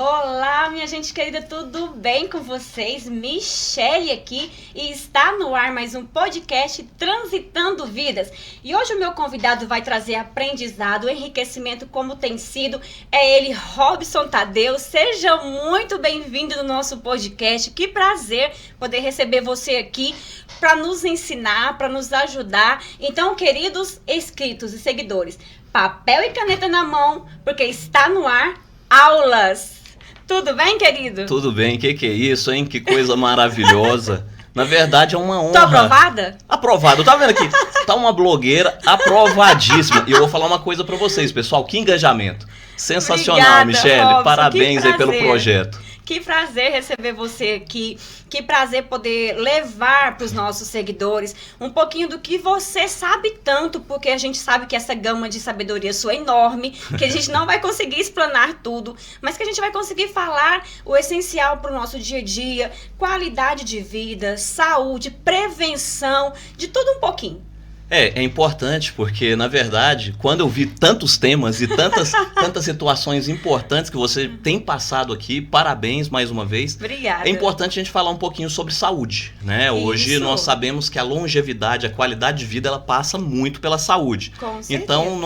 Olá, minha gente querida, tudo bem com vocês? Michele aqui e está no ar mais um podcast Transitando Vidas. E hoje o meu convidado vai trazer aprendizado, enriquecimento como tem sido. É ele, Robson Tadeu. Seja muito bem-vindo no nosso podcast. Que prazer poder receber você aqui para nos ensinar, para nos ajudar. Então, queridos inscritos e seguidores, papel e caneta na mão, porque está no ar aulas. Tudo bem, querido? Tudo bem, que é isso, hein? Que coisa maravilhosa. Na verdade, é uma honra. Tô aprovada? Aprovado. Tá vendo aqui? Tá uma blogueira aprovadíssima. E eu vou falar uma coisa pra vocês, pessoal. Que engajamento. Sensacional, Obrigada, Michele. Robson, Parabéns aí pelo projeto. Que prazer receber você aqui. Que prazer poder levar para os nossos seguidores um pouquinho do que você sabe tanto, porque a gente sabe que essa gama de sabedoria sua é enorme, que a gente não vai conseguir explanar tudo, mas que a gente vai conseguir falar o essencial para o nosso dia a dia, qualidade de vida, saúde, prevenção, de tudo um pouquinho. É importante porque, na verdade, quando eu vi tantos temas e tantas situações importantes que você tem passado aqui, parabéns mais uma vez. Obrigada. É importante a gente falar um pouquinho sobre saúde, né? Hoje nós sabemos que a longevidade, a qualidade de vida, ela passa muito pela saúde. Com certeza. Então,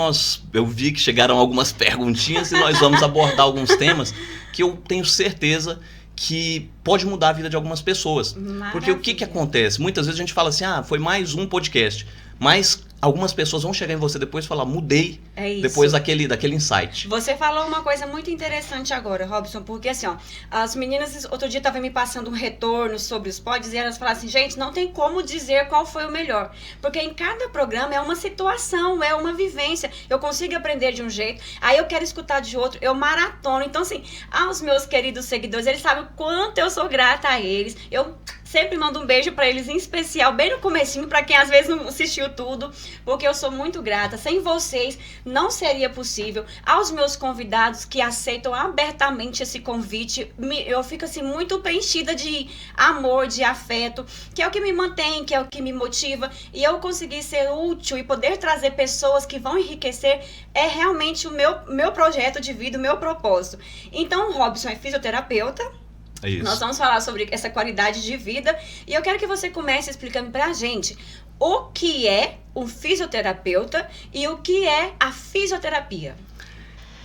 eu vi que chegaram algumas perguntinhas e nós vamos abordar alguns temas que eu tenho certeza que pode mudar a vida de algumas pessoas. Maravilha. Porque o que acontece? Muitas vezes a gente fala assim, foi mais um podcast. Mas algumas pessoas vão chegar em você depois e falar, mudei, depois daquele insight. Você falou uma coisa muito interessante agora, Robson, porque assim, as meninas outro dia estavam me passando um retorno sobre os pods e elas falaram assim, gente, não tem como dizer qual foi o melhor, porque em cada programa é uma situação, é uma vivência, eu consigo aprender de um jeito, aí eu quero escutar de outro, eu maratono. Então assim, aos meus queridos seguidores, eles sabem o quanto eu sou grata a eles, eu sempre mando um beijo pra eles, em especial, bem no comecinho, pra quem às vezes não assistiu tudo, porque eu sou muito grata. Sem vocês, não seria possível. Aos meus convidados que aceitam abertamente esse convite, eu fico assim muito preenchida de amor, de afeto, que é o que me mantém, que é o que me motiva. E eu conseguir ser útil e poder trazer pessoas que vão enriquecer é realmente o meu projeto de vida, o meu propósito. Então, o Robson é fisioterapeuta. Isso. Nós vamos falar sobre essa qualidade de vida e eu quero que você comece explicando pra gente o que é um fisioterapeuta e o que é a fisioterapia.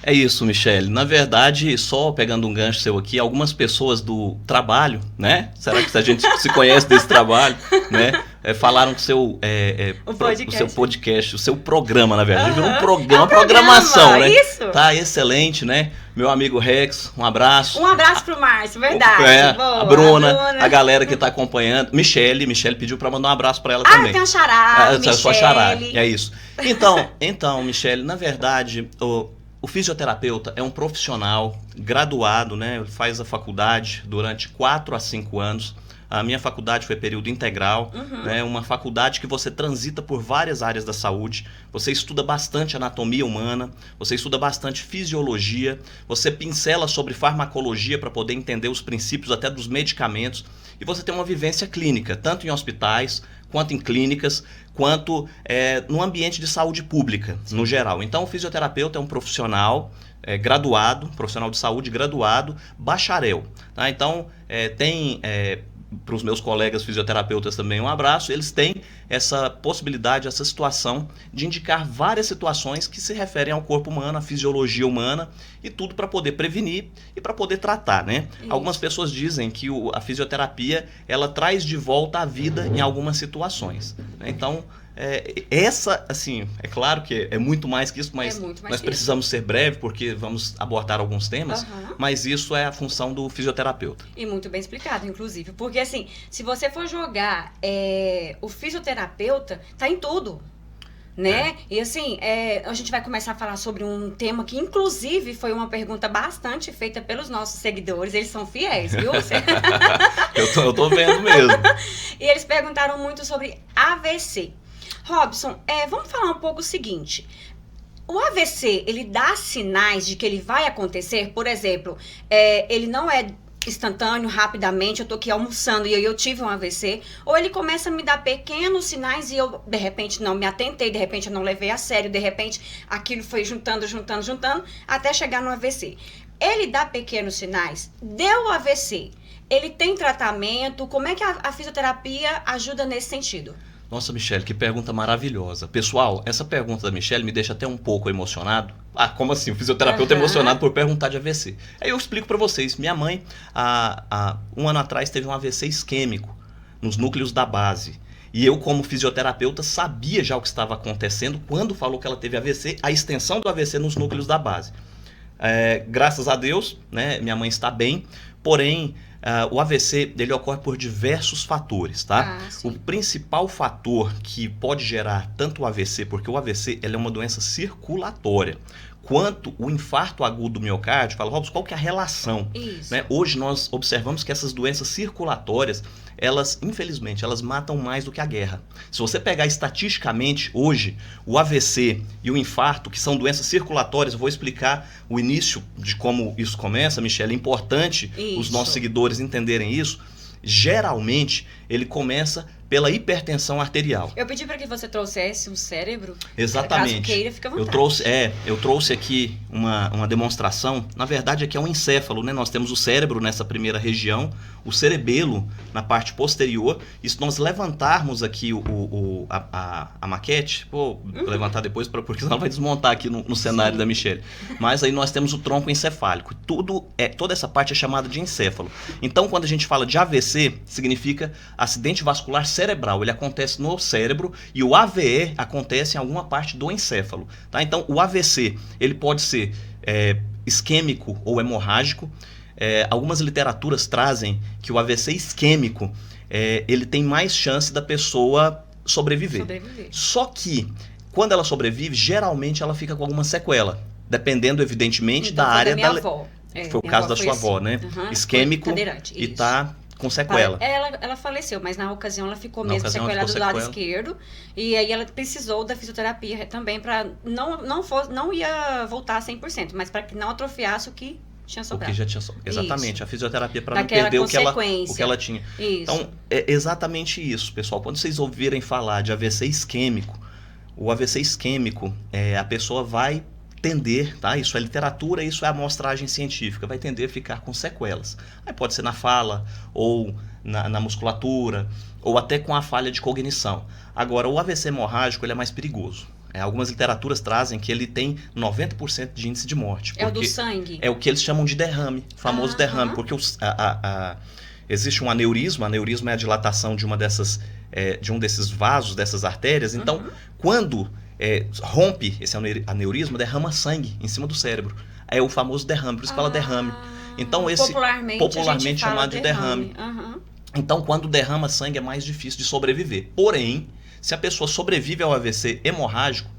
É isso, Michele. Na verdade, só pegando um gancho seu aqui, algumas pessoas do trabalho, né? Será que a gente se conhece desse trabalho, né? Falaram que o seu podcast, o seu programa, na verdade, virou um programa, programação, né? Isso. Tá excelente, né? Meu amigo Rex, um abraço. Um abraço pro Márcio, verdade. Boa, a Bruna, a galera que tá acompanhando. Michele pediu pra mandar um abraço pra ela também. Tem um xará, Michele. Só xará, é isso. Então, Michele, na verdade, o fisioterapeuta é um profissional graduado, né? Faz a faculdade durante 4 a 5 anos. A minha faculdade foi período integral, né? Uma faculdade que você transita por várias áreas da saúde. Você estuda bastante anatomia humana, você estuda bastante fisiologia, você pincela sobre farmacologia para poder entender os princípios até dos medicamentos. E você tem uma vivência clínica, tanto em hospitais, quanto em clínicas, quanto no ambiente de saúde pública, no geral. Então, o fisioterapeuta é um profissional graduado, profissional de saúde graduado, bacharel. Tá? Então, para os meus colegas fisioterapeutas também um abraço, eles têm essa possibilidade, essa situação de indicar várias situações que se referem ao corpo humano, à fisiologia humana e tudo para poder prevenir e para poder tratar, né? Isso. Algumas pessoas dizem que a fisioterapia, ela traz de volta a vida em algumas situações, né? Então, é claro que é muito mais que isso, mas nós precisamos ser breve porque vamos abordar alguns temas, mas isso é a função do fisioterapeuta. E muito bem explicado, inclusive, porque assim, se você for jogar o fisioterapeuta, tá em tudo. Né? E assim, a gente vai começar a falar sobre um tema que, inclusive, foi uma pergunta bastante feita pelos nossos seguidores. Eles são fiéis, viu? eu tô vendo mesmo. E eles perguntaram muito sobre AVC. Robson, vamos falar um pouco o seguinte. O AVC, ele dá sinais de que ele vai acontecer? Por exemplo, ele não é instantâneo, rapidamente, eu tô aqui almoçando e eu tive um AVC, ou ele começa a me dar pequenos sinais e eu, de repente, não me atentei, de repente eu não levei a sério, de repente aquilo foi juntando, até chegar no AVC. Ele dá pequenos sinais. Deu AVC. Ele tem tratamento? Como é que a fisioterapia ajuda nesse sentido? Nossa, Michele, que pergunta maravilhosa. Pessoal, essa pergunta da Michele me deixa até um pouco emocionado. Ah, como assim? O fisioterapeuta emocionado por perguntar de AVC. Aí eu explico para vocês. Minha mãe, um ano atrás, teve um AVC isquêmico nos núcleos da base. E eu, como fisioterapeuta, sabia já o que estava acontecendo quando falou que ela teve AVC, a extensão do AVC nos núcleos da base. Graças a Deus, né, minha mãe está bem, porém, o AVC ele ocorre por diversos fatores, tá? O principal fator que pode gerar tanto o AVC, porque o AVC ele é uma doença circulatória, quanto o infarto agudo do miocárdio. Fala, Robson, qual que é a relação? Né? Hoje nós observamos que essas doenças circulatórias, elas, infelizmente, elas matam mais do que a guerra. Se você pegar estatisticamente, hoje, o AVC e o infarto, que são doenças circulatórias, eu vou explicar o início de como isso começa, Michele, é importante os nossos seguidores entenderem isso. Geralmente, ele começa pela hipertensão arterial. Eu pedi para que você trouxesse um cérebro. Exatamente. Caso queira, fica à vontade. Eu trouxe aqui uma demonstração. Na verdade, aqui é um encéfalo, né? Nós temos o cérebro nessa primeira região, o cerebelo na parte posterior. E se nós levantarmos aqui a maquete, vou levantar depois, porque senão vai desmontar aqui no cenário da Michele. Mas aí nós temos o tronco encefálico. Toda essa parte é chamada de encéfalo. Então, quando a gente fala de AVC, significa acidente vascular cerebral. Ele acontece no cérebro e o AVE acontece em alguma parte do encéfalo. Tá? Então, o AVC ele pode ser isquêmico ou hemorrágico. Algumas literaturas trazem que o AVC isquêmico ele tem mais chance da pessoa sobreviver. Só que, quando ela sobrevive, geralmente ela fica com alguma sequela, dependendo, evidentemente, então, da área da... avó. Foi o caso da sua avó, né? Isquêmico e tá com sequela. Ela faleceu, mas na ocasião ela ficou mesmo sequelada do lado esquerdo. E aí ela precisou da fisioterapia também para não ia voltar 100%, mas para que não atrofiasse o que tinha sobrado. O que já tinha sobrado. Exatamente, isso. A fisioterapia para não perder o que ela tinha. Isso. Então, é exatamente isso, pessoal. Quando vocês ouvirem falar de AVC isquêmico, o AVC isquêmico, a pessoa vai tender, tá? Isso é literatura, isso é amostragem científica, vai tender a ficar com sequelas. Aí pode ser na fala, ou na musculatura, ou até com a falha de cognição. Agora, o AVC hemorrágico ele é mais perigoso. Algumas literaturas trazem que ele tem 90% de índice de morte. É o do sangue? É o que eles chamam de derrame, famoso derrame, porque existe um aneurisma. Aneurisma é a dilatação de de um desses vasos, dessas artérias. Então, quando rompe esse aneurisma, derrama sangue em cima do cérebro. É o famoso derrame, por isso fala derrame. Então, esse popularmente chamado de derrame. Então, quando derrama sangue, é mais difícil de sobreviver. Porém, se a pessoa sobrevive ao AVC hemorrágico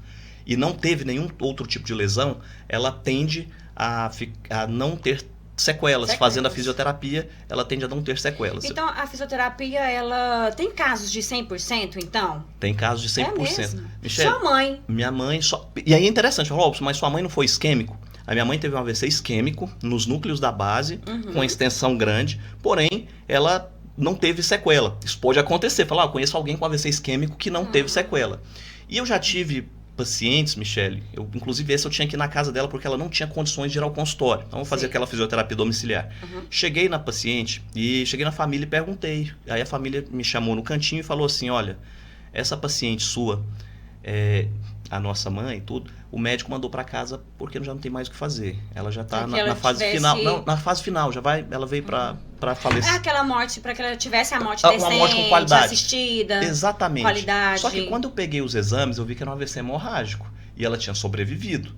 e não teve nenhum outro tipo de lesão, ela tende a não ter sequelas. Fazendo a fisioterapia, ela tende a não ter sequelas. Então, a fisioterapia, ela tem casos de 100%, então? Tem casos de 100%. É mesmo? Michele, sua mãe? Minha mãe E aí é interessante, Robson, mas sua mãe não foi isquêmico? A minha mãe teve um AVC isquêmico nos núcleos da base, com uma extensão grande, porém, ela não teve sequela. Isso pode acontecer. Falar, eu conheço alguém com AVC isquêmico que não teve sequela. E eu já tive pacientes, Michele, inclusive esse eu tinha que ir na casa dela porque ela não tinha condições de ir ao consultório. Então, eu vou fazer aquela fisioterapia domiciliar. Cheguei na paciente e cheguei na família e perguntei. Aí a família me chamou no cantinho e falou assim, olha, essa paciente sua, a nossa mãe e tudo, o médico mandou para casa porque já não tem mais o que fazer. Ela já está na fase final. Não, na fase final, ela veio para falecer. Aquela morte, para que ela tivesse a morte decente, uma morte com qualidade. Assistida. Exatamente. Qualidade. Só que quando eu peguei os exames, eu vi que era um AVC hemorrágico. E ela tinha sobrevivido.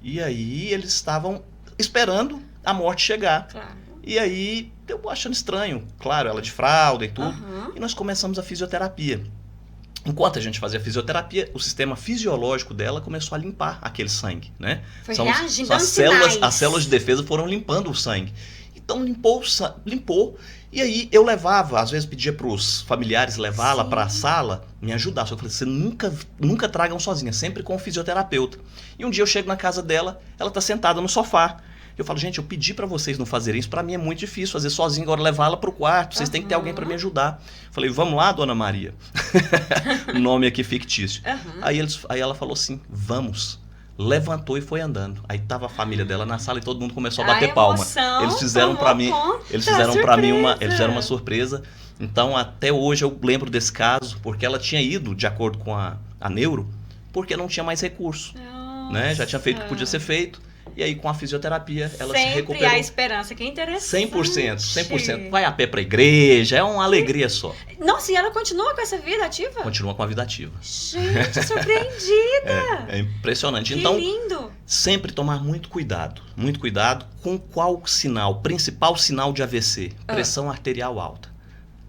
E aí eles estavam esperando a morte chegar. Claro. E aí eu achando estranho. Claro, ela de fralda e tudo. E nós começamos a fisioterapia. Enquanto a gente fazia a fisioterapia, o sistema fisiológico dela começou a limpar aquele sangue, né? Foi reagindo as células de defesa foram limpando o sangue. Então limpou. E aí eu levava, às vezes pedia para os familiares levá-la para a sala, me ajudar. Só que eu falei, você nunca tragam sozinha, sempre com o fisioterapeuta. E um dia eu chego na casa dela, ela está sentada no sofá. Eu falo, gente, eu pedi para vocês não fazerem isso, para mim é muito difícil fazer sozinho, agora levá-la para o quarto, vocês têm que ter alguém para me ajudar. Falei, vamos lá, dona Maria. Nome aqui fictício. Aí ela falou assim, vamos. levantou e foi andando. Aí tava a família dela na sala e todo mundo começou a bater palma. Eles fizeram para mim, eles fizeram uma surpresa. Então até hoje eu lembro desse caso, porque ela tinha ido de acordo com a neuro, porque não tinha mais recurso, né? Já tinha feito o que podia ser feito. E aí, com a fisioterapia, ela se recuperou. Sempre há esperança, que é interessante. 100%. Vai a pé pra igreja, é uma alegria só. Nossa, e ela continua com essa vida ativa? Continua com a vida ativa. Gente, surpreendida! É impressionante. Que então, lindo! sempre tomar muito cuidado com qual sinal, principal sinal de AVC? Pressão arterial alta.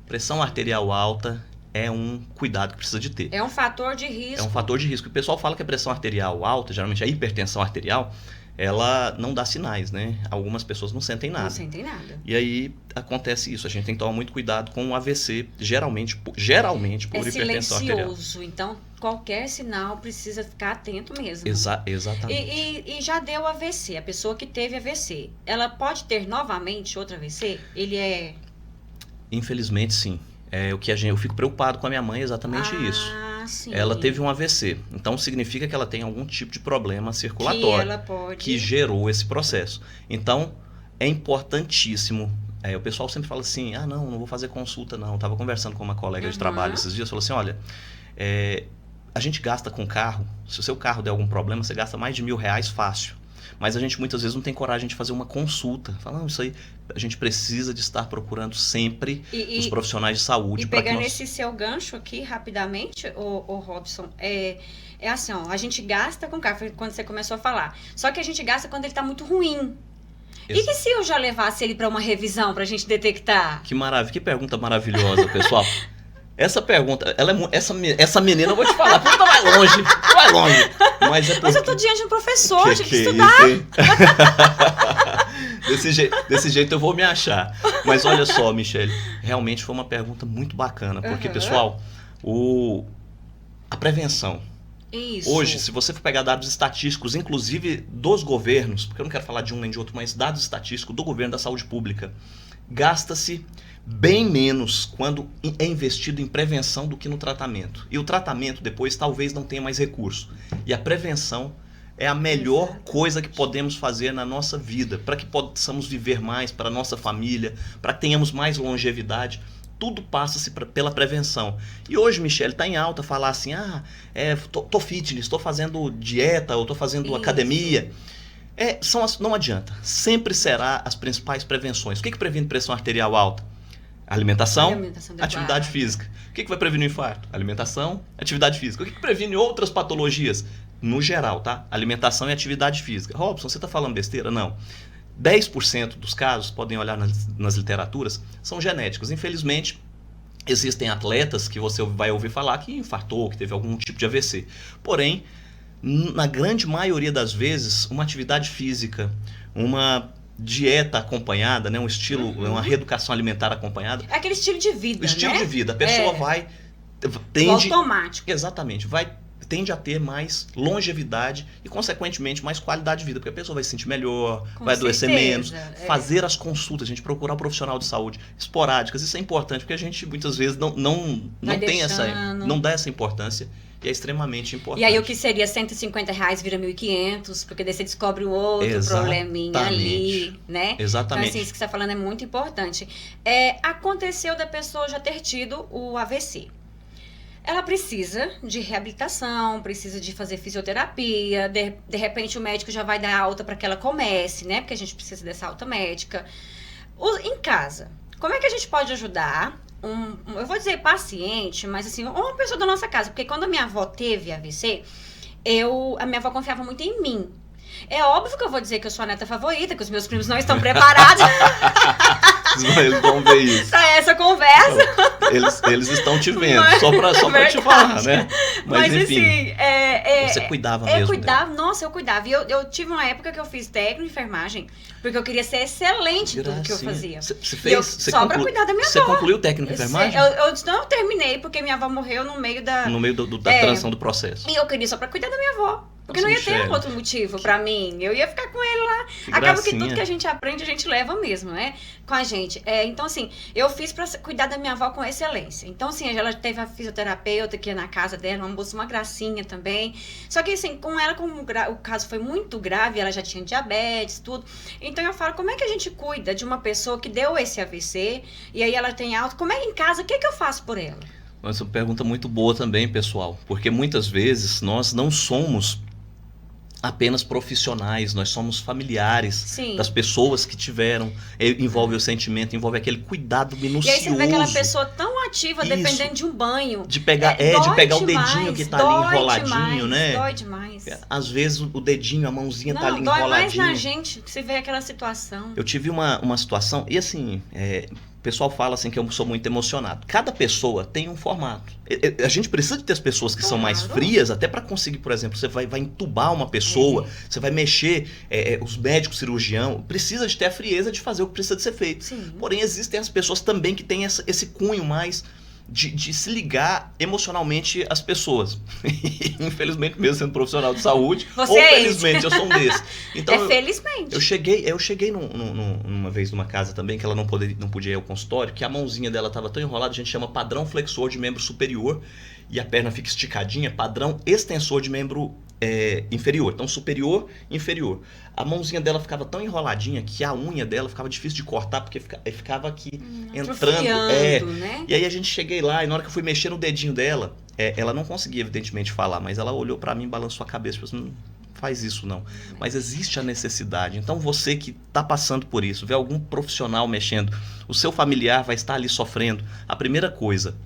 Pressão arterial alta é um cuidado que precisa de ter. É um fator de risco. É um fator de risco. O pessoal fala que a pressão arterial alta, geralmente a hipertensão arterial, ela não dá sinais, né? Algumas pessoas não sentem nada. Não sentem nada. E aí acontece isso. A gente tem que tomar muito cuidado com o AVC, geralmente por hipertensão arterial. É silencioso, então qualquer sinal precisa ficar atento mesmo. Exatamente. E já deu AVC, a pessoa que teve AVC, ela pode ter novamente outro AVC? Ele é... Infelizmente, sim. Eu fico preocupado com a minha mãe, exatamente isso. Sim. Ela teve um AVC, então significa que ela tem algum tipo de problema circulatório que gerou esse processo. Então, é importantíssimo. O pessoal sempre fala assim, não vou fazer consulta não. Eu estava conversando com uma colega de trabalho esses dias, falou assim, olha, a gente gasta com carro, se o seu carro der algum problema, você gasta mais de R$1.000 fácil. Mas a gente muitas vezes não tem coragem de fazer uma consulta. Fala, isso aí, a gente precisa de estar procurando sempre os profissionais de saúde. E pegando esse seu gancho aqui, rapidamente, o Robson, é assim, ó, a gente gasta com carro, foi quando você começou a falar. Só que a gente gasta quando ele está muito ruim. E que se eu já levasse ele para uma revisão, para a gente detectar? Que maravilha, que pergunta maravilhosa, pessoal. Essa pergunta, essa menina, eu vou te falar, pergunta vai longe. Mas eu tô diante de um professor, de estudar. Desse jeito eu vou me achar. Mas olha só, Michele, realmente foi uma pergunta muito bacana, porque, pessoal, a prevenção. Isso. Hoje, se você for pegar dados estatísticos, inclusive dos governos, porque eu não quero falar de um nem de outro, mas dados estatísticos do governo da saúde pública, gasta-se bem menos quando é investido em prevenção do que no tratamento. E o tratamento depois talvez não tenha mais recurso. E a prevenção é a melhor coisa que podemos fazer na nossa vida, para que possamos viver mais, para a nossa família, para que tenhamos mais longevidade. Tudo passa-se pela prevenção. E hoje, Michele, está em alta falar assim, tô fitness, estou fazendo dieta, ou estou fazendo academia. Não adianta. Sempre será as principais prevenções. O que previne pressão arterial alta? Alimentação, atividade física. O que vai prevenir o infarto? Alimentação, atividade física. O que previne outras patologias? No geral, tá? Alimentação e atividade física. Robson, você está falando besteira? Não. 10% dos casos, podem olhar nas literaturas, são genéticos. Infelizmente, existem atletas que você vai ouvir falar que infartou, que teve algum tipo de AVC. Porém, na grande maioria das vezes, uma atividade física, uma dieta acompanhada, né, um estilo, uma reeducação alimentar acompanhada. É aquele estilo de vida, o estilo de vida. A pessoa tende... automático. Exatamente. Tende a ter mais longevidade e, consequentemente, mais qualidade de vida, porque a pessoa vai se sentir melhor, vai adoecer menos. Fazer as consultas, a gente procurar um profissional de saúde esporádicas, isso é importante, porque a gente muitas vezes não dá essa importância. E é extremamente importante. E aí o que seria R$150 vira 1.500, porque daí você descobre um outro probleminha ali, né? Exatamente. Então, assim, isso que você está falando é muito importante. Aconteceu da pessoa já ter tido o AVC. Ela precisa de reabilitação, precisa de fazer fisioterapia, de repente o médico já vai dar alta para que ela comece, né? Porque a gente precisa dessa alta médica. Em casa, como é que a gente pode ajudar eu vou dizer paciente, mas assim, uma pessoa da nossa casa? Porque quando a minha avó teve AVC, a minha avó confiava muito em mim. É óbvio que eu vou dizer que eu sou a neta favorita, que os meus primos não estão preparados. Eles vão ver isso. Pra essa conversa. Eles estão te vendo, só pra te falar, né? Mas enfim, assim, você cuidava mesmo. Nossa, eu cuidava. E eu tive uma época que eu fiz técnico de enfermagem, porque eu queria ser excelente em tudo que eu fazia. Só pra cuidar da minha avó. Você concluiu o técnico de enfermagem? Eu não terminei, porque minha avó morreu no meio da... No meio da transição do processo. E eu queria só pra cuidar da minha avó. Porque Nossa, não ia ter Michele, outro motivo pra mim. Eu ia ficar com ele lá. que Acaba que gracinha. tudo que a gente aprende, a gente leva mesmo, né? Com a gente. Então, assim, eu fiz pra cuidar da minha avó com excelência. Então, assim, ela teve a fisioterapeuta que ia na casa dela, uma moça, uma gracinha também. Só que, assim, com ela, como o caso foi muito grave, ela já tinha diabetes, tudo. Então, eu falo, como é que a gente cuida de uma pessoa que deu esse AVC, e aí ela tem alta? Como é que em casa, o que eu faço por ela? Essa pergunta muito boa também, pessoal, porque muitas vezes nós não somos apenas profissionais, nós somos familiares Sim. das pessoas que tiveram, envolve o sentimento, envolve aquele cuidado minucioso. E aí você vê aquela pessoa tão ativa, Isso. dependendo de um banho. De pegar, de dói pegar o demais, dedinho que tá ali enroladinho, demais, né? Dói demais. Às vezes o dedinho, a mãozinha tá ali Não, dói mais enroladinho. na gente que você vê aquela situação. Eu tive uma situação, e assim, o pessoal fala assim que eu sou muito emocionado. Cada pessoa tem um formato. A gente precisa de ter as pessoas que são mais frias, até para conseguir, por exemplo, você vai entubar uma pessoa, você vai mexer, os médicos, cirurgião, precisa de ter a frieza de fazer o que precisa de ser feito. Sim. Porém, existem as pessoas também que têm esse cunho mais de se ligar emocionalmente às pessoas. Infelizmente, mesmo sendo profissional de saúde, Você ou é felizmente, eu sou um desses. Então, felizmente. eu cheguei numa vez numa casa também que ela não podia ir ao consultório, que a mãozinha dela estava tão enrolada, a gente chama padrão flexor de membro superior, e a perna fica esticadinha, padrão extensor de membro inferior. Então, superior, inferior. A mãozinha dela ficava tão enroladinha que a unha dela ficava difícil de cortar, porque ficava aqui entrando. Né? E aí a gente cheguei lá, e na hora que eu fui mexer no dedinho dela, ela não conseguia, evidentemente, falar, mas ela olhou pra mim, balançou a cabeça e falou assim, não faz isso não. Mas existe a necessidade. Então você que tá passando por isso, vê algum profissional mexendo, o seu familiar vai estar ali sofrendo, a primeira coisa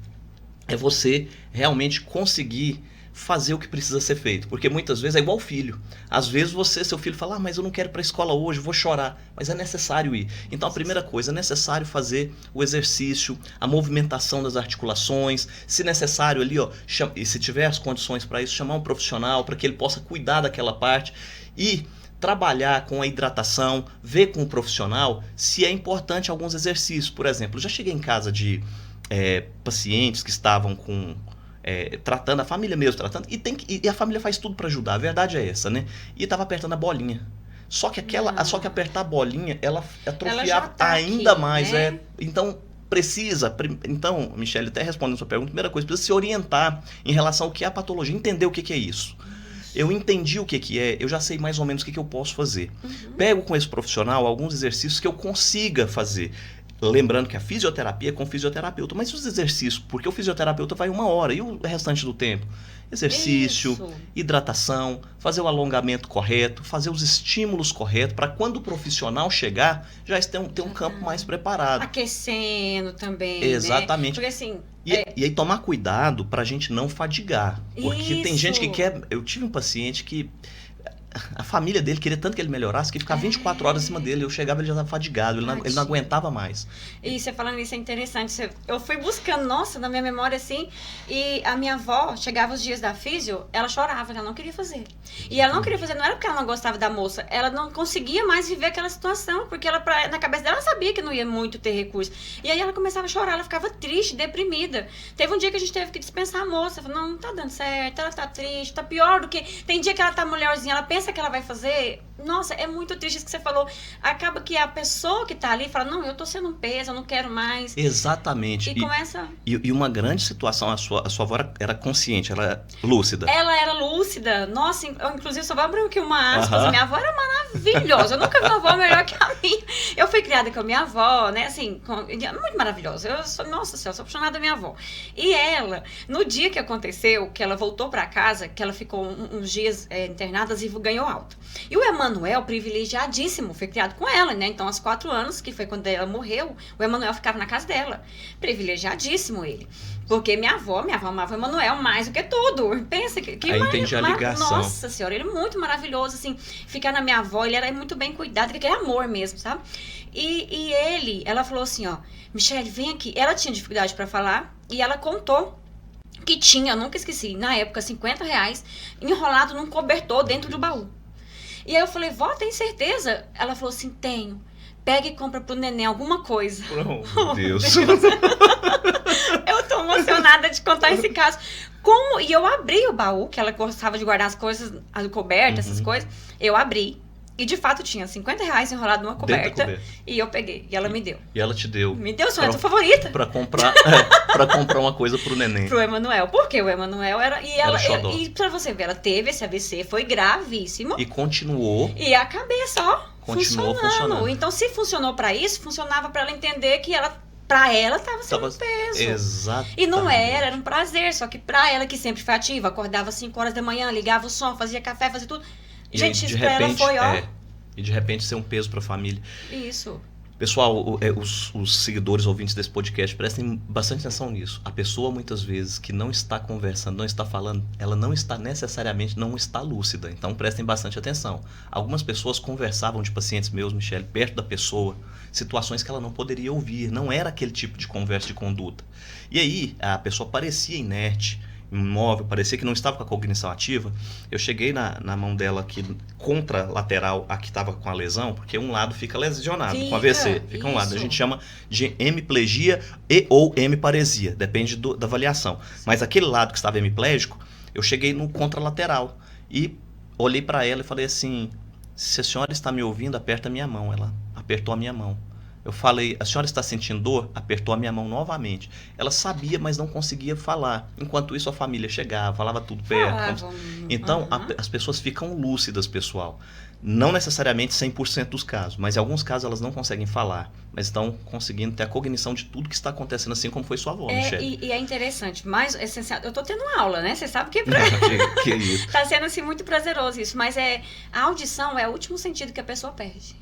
é você realmente conseguir fazer o que precisa ser feito, porque muitas vezes é igual filho. Às vezes seu filho fala, mas eu não quero ir para a escola hoje, vou chorar, mas é necessário ir. Então a primeira coisa, é necessário fazer o exercício, a movimentação das articulações, se necessário ali, e se tiver as condições para isso, chamar um profissional para que ele possa cuidar daquela parte e trabalhar com a hidratação, ver com o profissional se é importante alguns exercícios. Por exemplo, eu já cheguei em casa de pacientes que estavam tratando, a família mesmo tratando, e a família faz tudo para ajudar, a verdade é essa, né? E estava apertando a bolinha. Só que apertar a bolinha, ela atrofiava ainda aqui, mais. né? Então, então, Michele, até respondendo a sua pergunta, primeira coisa, precisa se orientar em relação ao que é a patologia, entender o que é isso. Eu entendi o que é, eu já sei mais ou menos o que eu posso fazer. Pego com esse profissional alguns exercícios que eu consiga fazer. Lembrando que a fisioterapia é com o fisioterapeuta, mas os exercícios, porque o fisioterapeuta vai 1 hora e o restante do tempo? Exercício, hidratação, fazer o alongamento correto, fazer os estímulos corretos, para quando o profissional chegar, já ter um campo mais preparado. Aquecendo também, exatamente. Né? Porque assim... E aí tomar cuidado pra gente não fadigar. Porque tem gente que quer... Eu tive um paciente que... A família dele queria tanto que ele melhorasse que ficava 24 horas acima dele. Eu chegava e ele já estava fadigado, ele não aguentava mais. E você falando isso é interessante. Eu fui buscando, nossa, na minha memória assim, e a minha avó, chegava os dias da físio, ela chorava, ela não queria fazer. E ela não queria fazer, não era porque ela não gostava da moça, ela não conseguia mais viver aquela situação, porque ela, na cabeça dela, ela sabia que não ia muito ter recurso. E aí ela começava a chorar, ela ficava triste, deprimida. Teve um dia que a gente teve que dispensar a moça, falou, não tá dando certo, ela tá triste, tá pior do que... Tem dia que ela tá mulherzinha, ela pensa que ela vai fazer, nossa, é muito triste isso que você falou. Acaba que a pessoa que tá ali fala, não, eu tô sendo um peso, eu não quero mais. Exatamente. E começa... E uma grande situação, a sua avó era consciente, ela era lúcida. Ela era lúcida. Nossa, eu, inclusive, só vou abrir aqui uma aspas. Minha avó era maravilhosa. Eu nunca vi uma avó melhor que a minha. Eu fui criada com a minha avó, né, assim, muito maravilhosa. Nossa senhora, sou apaixonada da minha avó. E ela, no dia que aconteceu, que ela voltou pra casa, que ela ficou uns dias internada e ganhou alta. E o Emanuel, privilegiadíssimo, foi criado com ela, né? Então, aos 4 anos, que foi quando ela morreu, o Emanuel ficava na casa dela. Privilegiadíssimo ele. Porque minha avó amava o Emanuel mais do que tudo. Pensa que aí entendi a ligação. Nossa senhora, ele é muito maravilhoso, assim. Ficar na minha avó, ele era muito bem cuidado, ele queria amor mesmo, sabe? E ela falou assim, ó, Michele, vem aqui. Ela tinha dificuldade pra falar e ela contou que tinha, eu nunca esqueci, na época, R$50 enrolado num cobertor dentro do baú. E aí eu falei, vó, tem certeza? Ela falou assim, tenho. Pega e compra pro neném alguma coisa. Oh, meu Deus. Eu tô emocionada de contar esse caso. Como? E eu abri o baú, que ela gostava de guardar as coisas, a coberta, essas coisas. Eu abri. E de fato tinha R$50 enrolado numa coberta. E eu peguei. E ela me deu. E ela te deu. Me deu, sua favorita. Pra comprar, pra comprar uma coisa pro neném. Pro Emanuel. Porque o Emanuel era. E pra você ver, ela teve esse AVC, foi gravíssimo. E continuou. E a cabeça, ó. Continuou funcionando. Então, se funcionou pra isso, funcionava pra ela entender que pra ela tava sendo peso. Exato. E não era um prazer. Só que pra ela, que sempre foi ativa, acordava às 5 horas da manhã, ligava o som, fazia café, fazia tudo. Gente, isso pra ela foi, ó. E de repente ser um peso pra família. Isso. Pessoal, os seguidores, ouvintes desse podcast, prestem bastante atenção nisso. A pessoa, muitas vezes, que não está conversando, não está falando, ela não está necessariamente, não está lúcida. Então, prestem bastante atenção. Algumas pessoas conversavam de pacientes meus, Michele, perto da pessoa, situações que ela não poderia ouvir. Não era aquele tipo de conversa de conduta. E aí, a pessoa parecia inerte, imóvel, parecia que não estava com a cognição ativa. Eu cheguei na mão dela aqui, contralateral, a que estava com a lesão, porque um lado fica lesionado com AVC, fica um lado. A gente chama de hemiplegia e ou hemiparesia, depende da avaliação. Mas aquele lado que estava hemiplégico, eu cheguei no contralateral e olhei para ela e falei assim: se a senhora está me ouvindo, aperta a minha mão. Ela apertou a minha mão. Eu falei: a senhora está sentindo dor? Apertou a minha mão novamente. Ela sabia, mas não conseguia falar. Enquanto isso, a família chegava, falava tudo perto. Então, as pessoas ficam lúcidas, pessoal. Não necessariamente 100% dos casos, mas em alguns casos elas não conseguem falar, mas estão conseguindo ter a cognição de tudo que está acontecendo, assim como foi sua avó, Michele. E é interessante, mas essencial. Eu estou tendo uma aula, né? Você sabe que isso. Tá sendo assim muito prazeroso isso, mas a audição é o último sentido que a pessoa perde.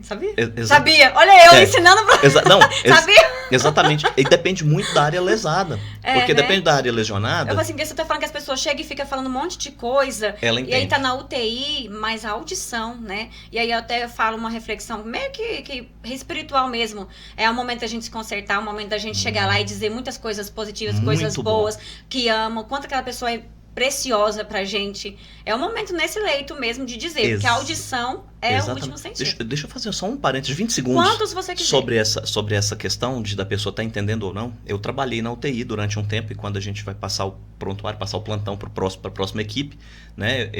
Sabia? Sabia. Olha eu ensinando pra... Sabia? Exatamente. E depende muito da área lesada. Porque depende da área lesionada... Eu falo assim, porque você tá falando que as pessoas chegam e ficam falando um monte de coisa. Ela entende. E aí tá na UTI, mas a audição, né? E aí eu até falo uma reflexão meio que espiritual mesmo. É o momento da gente se consertar, o momento da gente chegar lá e dizer muitas coisas positivas, coisas boas, que amam, quanto aquela pessoa é preciosa pra gente. É o momento nesse leito mesmo de dizer, porque a audição é o último sentido. Deixa eu fazer só um parênteses, 20 segundos. Quantos você quiser. Sobre essa questão da pessoa estar entendendo ou não. Eu trabalhei na UTI durante um tempo, e quando a gente vai passar o prontuário, passar o plantão para a próxima equipe, né,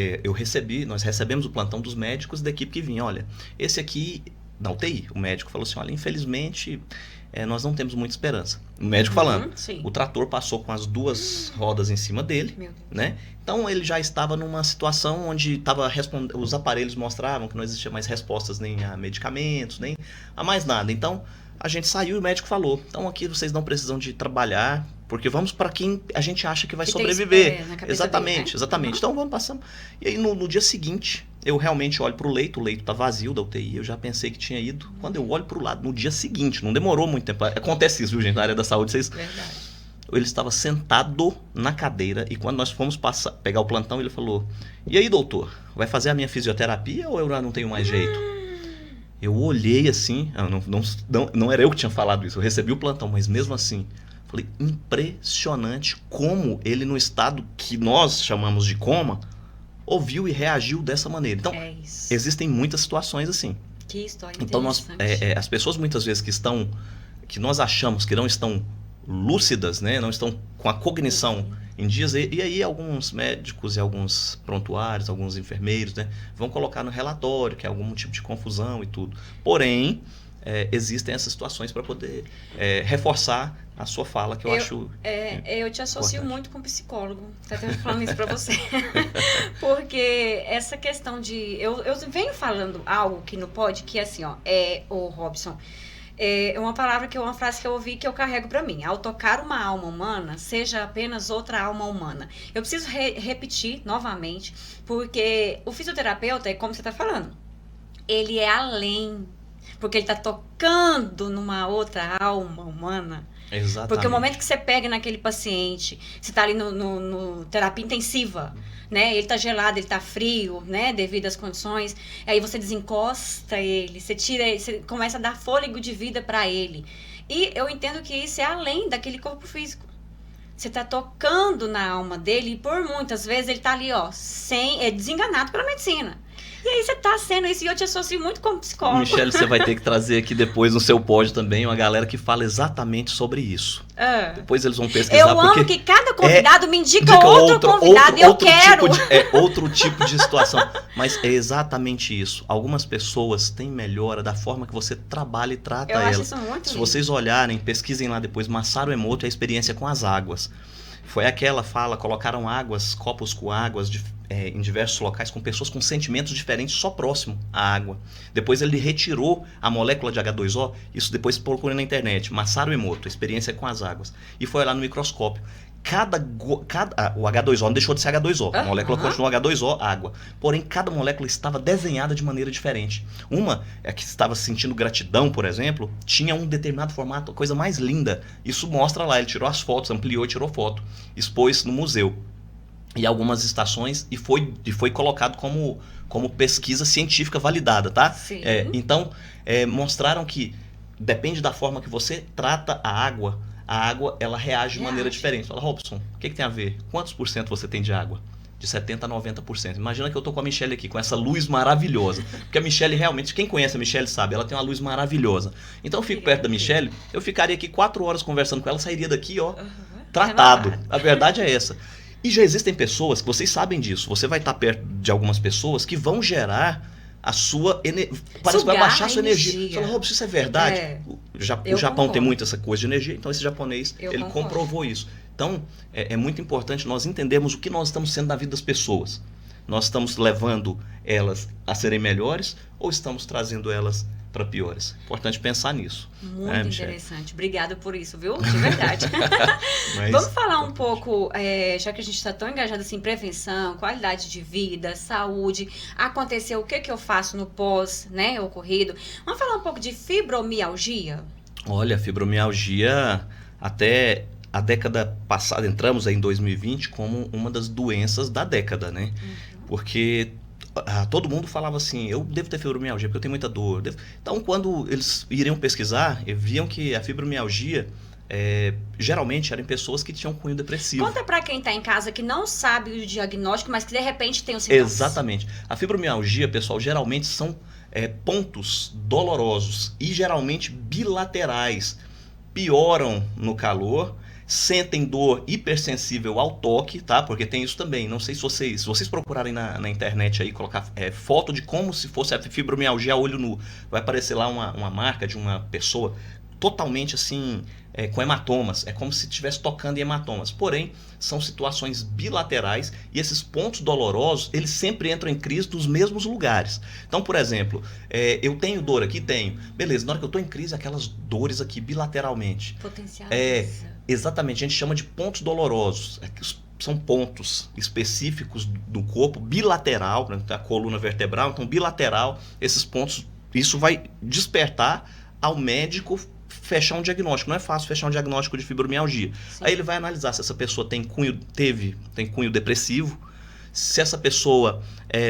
nós recebemos o plantão dos médicos da equipe que vinha. Olha, esse aqui, na UTI, o médico falou assim: olha, infelizmente... nós não temos muita esperança. O médico falando. Sim. O trator passou com as 2 rodas em cima dele, né? Então ele já estava numa situação onde os aparelhos mostravam que não existia mais respostas nem a medicamentos, nem a mais nada. Então a gente saiu e o médico falou: então aqui vocês não precisam de trabalhar, porque vamos para quem a gente acha que vai sobreviver. Exatamente, dele, né? Exatamente. Então vamos passar. E aí no dia seguinte, eu realmente olho para o leito tá vazio da UTI, eu já pensei que tinha ido. Quando eu olho para o lado, no dia seguinte, não demorou muito tempo. Acontece isso, viu, gente, na área da saúde. Verdade. Ele estava sentado na cadeira, e quando nós fomos pegar o plantão, ele falou: e aí, doutor, vai fazer a minha fisioterapia ou eu já não tenho mais jeito? Eu olhei assim, não era eu que tinha falado isso, eu recebi o plantão, mas mesmo assim, falei: impressionante como ele, no estado que nós chamamos de coma, ouviu e reagiu dessa maneira. Então, existem muitas situações assim. Que história então, as pessoas muitas vezes que nós achamos que não estão lúcidas, né, não estão com a cognição em dias, e aí alguns médicos e alguns prontuários, alguns enfermeiros, né, vão colocar no relatório que é algum tipo de confusão e tudo. Porém, existem essas situações para poder reforçar a sua fala, que eu acho... eu te associo muito com psicólogo, tá falando isso para você. Porque essa questão de... Eu venho falando algo que não pode, que é assim, ó, o Robson, é uma frase que eu ouvi que eu carrego para mim. Ao tocar uma alma humana, seja apenas outra alma humana. Eu preciso repetir novamente, porque o fisioterapeuta, é como você está falando, ele é além, porque ele está tocando numa outra alma humana. Exatamente. Porque o momento que você pega naquele paciente, você está ali no terapia intensiva, né? Ele está gelado, ele está frio, né? Devido às condições. Aí você desencosta ele, você começa a dar fôlego de vida para ele. E eu entendo que isso é além daquele corpo físico. Você está tocando na alma dele, e por muitas vezes ele está ali, ó, desenganado pela medicina. E aí você tá sendo isso, e eu te associo muito como psicólogo. Michele, você vai ter que trazer aqui depois no seu pódio também uma galera que fala exatamente sobre isso. Depois eles vão pesquisar. Eu amo que cada convidado me indica outro convidado e eu quero. Outro tipo de situação. Mas é exatamente isso. Algumas pessoas têm melhora da forma que você trabalha e trata eu ela. Acho isso muito Se lindo. vocês olharem, pesquisem lá depois, Masaru Emoto e a experiência com as águas. Foi aquela fala, colocaram águas, copos com águas em diversos locais com pessoas com sentimentos diferentes só próximo à água. Depois ele retirou a molécula de H2O, isso depois procura na internet, Masaru Emoto, experiência com as águas, e foi olhar no microscópio. O H2O não deixou de ser H2O, a molécula continuou H2O, água. Porém, cada molécula estava desenhada de maneira diferente. Uma, que estava sentindo gratidão, por exemplo, tinha um determinado formato, a coisa mais linda. Isso mostra lá, ele tirou as fotos, ampliou e tirou foto. Expôs no museu. E algumas estações, e foi colocado como pesquisa científica validada, tá? Sim. Então, mostraram que depende da forma que você trata a água, ela reage de maneira diferente. Fala, Robson, o que tem a ver? Quantos por cento você tem de água? De 70% a 90%. Imagina que eu tô com a Michele aqui, com essa luz maravilhosa. Porque a Michele realmente, quem conhece a Michele sabe, ela tem uma luz maravilhosa. Então eu fico perto da Michele, eu ficaria aqui 4 horas conversando com ela, sairia daqui, tratado. A verdade é essa. E já existem pessoas, que vocês sabem disso, você vai estar perto de algumas pessoas que vão gerar a sua energia. Parece que vai baixar a sua energia. Você fala, Robson, isso é verdade? O Japão tem muito essa coisa de energia, então esse japonês, ele comprovou isso. Então, é muito importante nós entendermos o que nós estamos sendo na vida das pessoas. Nós estamos levando elas a serem melhores ou estamos trazendo elas para piores? Importante pensar nisso. Muito interessante. Obrigada por isso, viu? De verdade. Vamos falar um pouco, já que a gente está tão engajado assim, em prevenção, qualidade de vida, saúde, aconteceu, o que eu faço no pós, né, ocorrido. Vamos falar um pouco de fibromialgia? Olha, fibromialgia, até a década passada, entramos aí em 2020 como uma das doenças da década, né? Porque todo mundo falava assim, eu devo ter fibromialgia porque eu tenho muita dor. Então, quando eles iriam pesquisar, viam que a fibromialgia geralmente eram pessoas que tinham cunho depressivo. Conta pra quem tá em casa que não sabe o diagnóstico, mas que de repente tem os sintomas. Exatamente. A fibromialgia, pessoal, geralmente são pontos dolorosos e geralmente bilaterais. Pioram no calor, sentem dor hipersensível ao toque, tá? Porque tem isso também. Não sei se vocês procurarem na internet aí, colocar foto de como se fosse a fibromialgia a olho nu. Vai aparecer lá uma marca de uma pessoa totalmente assim, com hematomas. É como se estivesse tocando em hematomas. Porém, são situações bilaterais e esses pontos dolorosos, eles sempre entram em crise nos mesmos lugares. Então, por exemplo, eu tenho dor aqui? Tenho. Beleza, na hora que eu estou em crise, aquelas dores aqui bilateralmente. Potencializa. Exatamente, a gente chama de pontos dolorosos. São pontos específicos do corpo, bilateral, né? A coluna vertebral, então bilateral, esses pontos, isso vai despertar ao médico fechar um diagnóstico. Não é fácil fechar um diagnóstico de fibromialgia. Sim. Aí ele vai analisar se essa pessoa tem cunho depressivo, se essa pessoa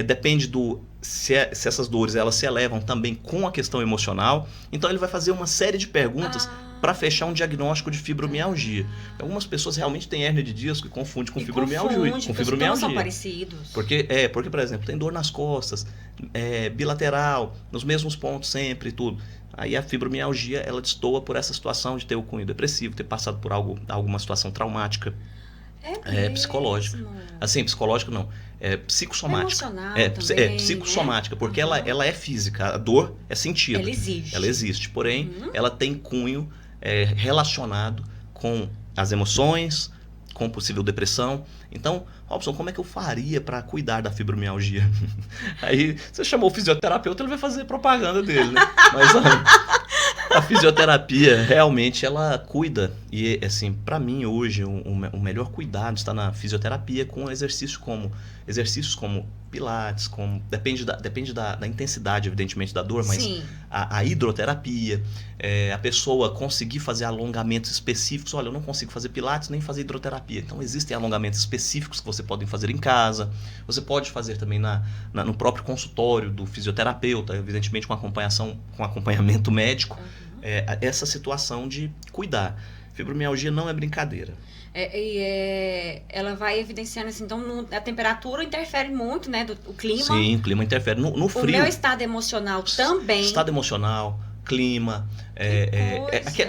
depende se essas dores elas se elevam também com a questão emocional. Então ele vai fazer uma série de perguntas para fechar um diagnóstico de fibromialgia. Algumas pessoas realmente têm hérnia de disco e confundem com fibromialgia. Os são parecidos. Porque, por exemplo, tem dor nas costas, bilateral, nos mesmos pontos sempre e tudo. Aí a fibromialgia, ela destoa por essa situação de ter o cunho depressivo, ter passado por alguma situação traumática. Psicológica. Assim, psicológica não. Psicossomática. Também, psicossomática, porque ela é física. A dor é sentida. Ela existe. Porém, ela tem cunho relacionado com as emoções, com possível depressão. Então, Robson, como é que eu faria para cuidar da fibromialgia? Aí, você chamou o fisioterapeuta, ele vai fazer propaganda dele, né? Mas a fisioterapia, realmente, ela cuida. E, assim, para mim, hoje, o melhor cuidado está na fisioterapia com exercícios como pilates, depende da intensidade, evidentemente, da dor, mas a hidroterapia, a pessoa conseguir fazer alongamentos específicos. Olha, eu não consigo fazer pilates nem fazer hidroterapia. Então, existem alongamentos específicos que você pode fazer em casa. Você pode fazer também no próprio consultório do fisioterapeuta, evidentemente com acompanhamento médico. Essa situação de cuidar. Fibromialgia não é brincadeira. Ela vai evidenciando assim, então a temperatura interfere muito, né, o clima. Sim, o clima interfere. No frio. O meu estado emocional também. Estado emocional, clima,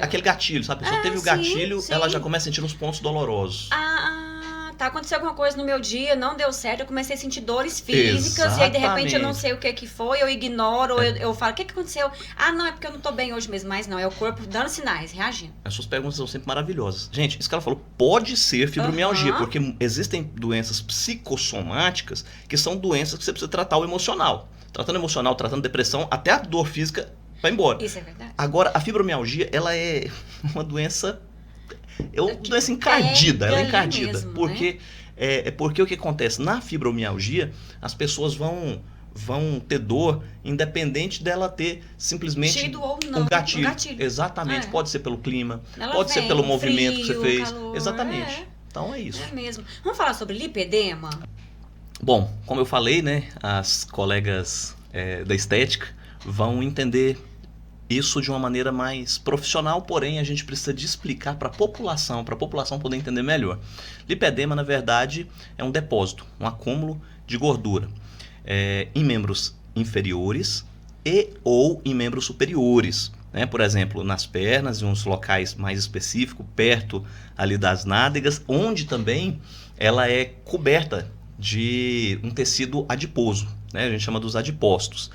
aquele gatilho, sabe? A pessoa teve o gatilho, sim. Ela já começa a sentir uns pontos dolorosos. Aconteceu alguma coisa no meu dia, não deu certo, eu comecei a sentir dores físicas, exatamente. E aí de repente eu não sei o que foi, eu ignoro, ou eu falo, o que aconteceu? Não, é porque eu não tô bem hoje mesmo, mas não, é o corpo dando sinais, reagindo. As suas perguntas são sempre maravilhosas. Gente, isso que ela falou, pode ser fibromialgia, porque existem doenças psicossomáticas que são doenças que você precisa tratar o emocional. Tratando emocional, tratando depressão, até a dor física vai embora. Isso é verdade. Agora, a fibromialgia, ela é uma doença... doença encardida, ela é encardida. Mesmo, porque, né? Porque o que acontece? Na fibromialgia, as pessoas vão ter dor independente dela ter simplesmente tido ou não, um gatilho. Exatamente. Pode ser pelo clima, ela pode ser pelo movimento frio, que você fez. Calor, exatamente. Então é isso. É mesmo. Vamos falar sobre lipedema? Bom, como eu falei, né, as colegas da estética vão entender isso de uma maneira mais profissional, porém a gente precisa de explicar para a população poder entender melhor. Lipedema, na verdade, é um depósito, um acúmulo de gordura em membros inferiores e ou em membros superiores. Né? Por exemplo, nas pernas, em uns locais mais específicos, perto ali das nádegas, onde também ela é coberta de um tecido adiposo, né? A gente chama dos adipócitos.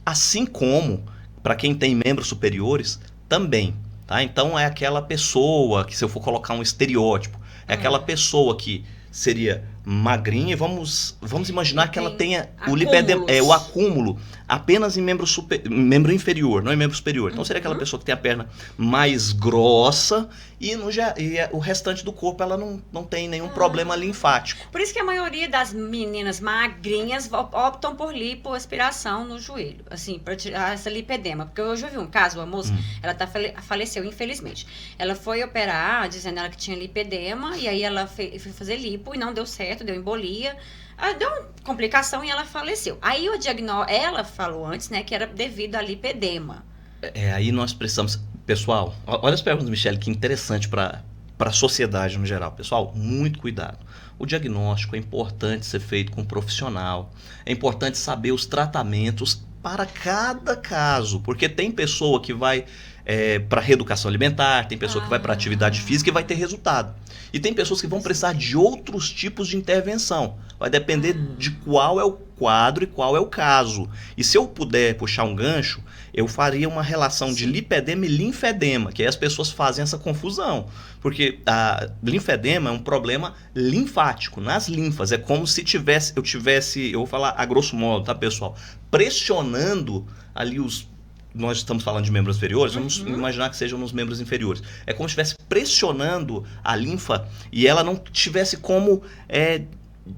Assim como para quem tem membros superiores, também. Tá? Então é aquela pessoa que, se eu for colocar um estereótipo, é aquela pessoa que seria magrinha, e vamos imaginar que ela tenha o lipedema, o acúmulo apenas em membro inferior, não em membro superior. Então seria aquela pessoa que tem a perna mais grossa e o restante do corpo ela não tem nenhum problema linfático. Por isso que a maioria das meninas magrinhas optam por lipoaspiração no joelho, assim, para tirar essa lipedema. Porque hoje eu vi um caso, uma moça, ela faleceu, infelizmente. Ela foi operar, dizendo ela que tinha lipedema, e aí ela foi fazer lipo e não deu certo, deu embolia. Deu uma complicação e ela faleceu. Aí ela falou antes, né, que era devido a lipedema. Aí nós precisamos... Pessoal, olha as perguntas, Michele, que interessante para a sociedade no geral. Pessoal, muito cuidado. O diagnóstico é importante ser feito com um profissional. É importante saber os tratamentos para cada caso. Porque tem pessoa que vai para reeducação alimentar, tem pessoa que vai para atividade física e vai ter resultado. E tem pessoas que vão precisar de outros tipos de intervenção. Vai depender de qual é o quadro e qual é o caso. E se eu puder puxar um gancho, eu faria uma relação de lipedema e linfedema, que aí as pessoas fazem essa confusão. Porque a linfedema é um problema linfático, nas linfas. É como se eu tivesse, eu vou falar a grosso modo, tá, pessoal? Pressionando ali nós estamos falando de membros inferiores, vamos imaginar que sejam nos membros inferiores. É como se estivesse pressionando a linfa e ela não tivesse como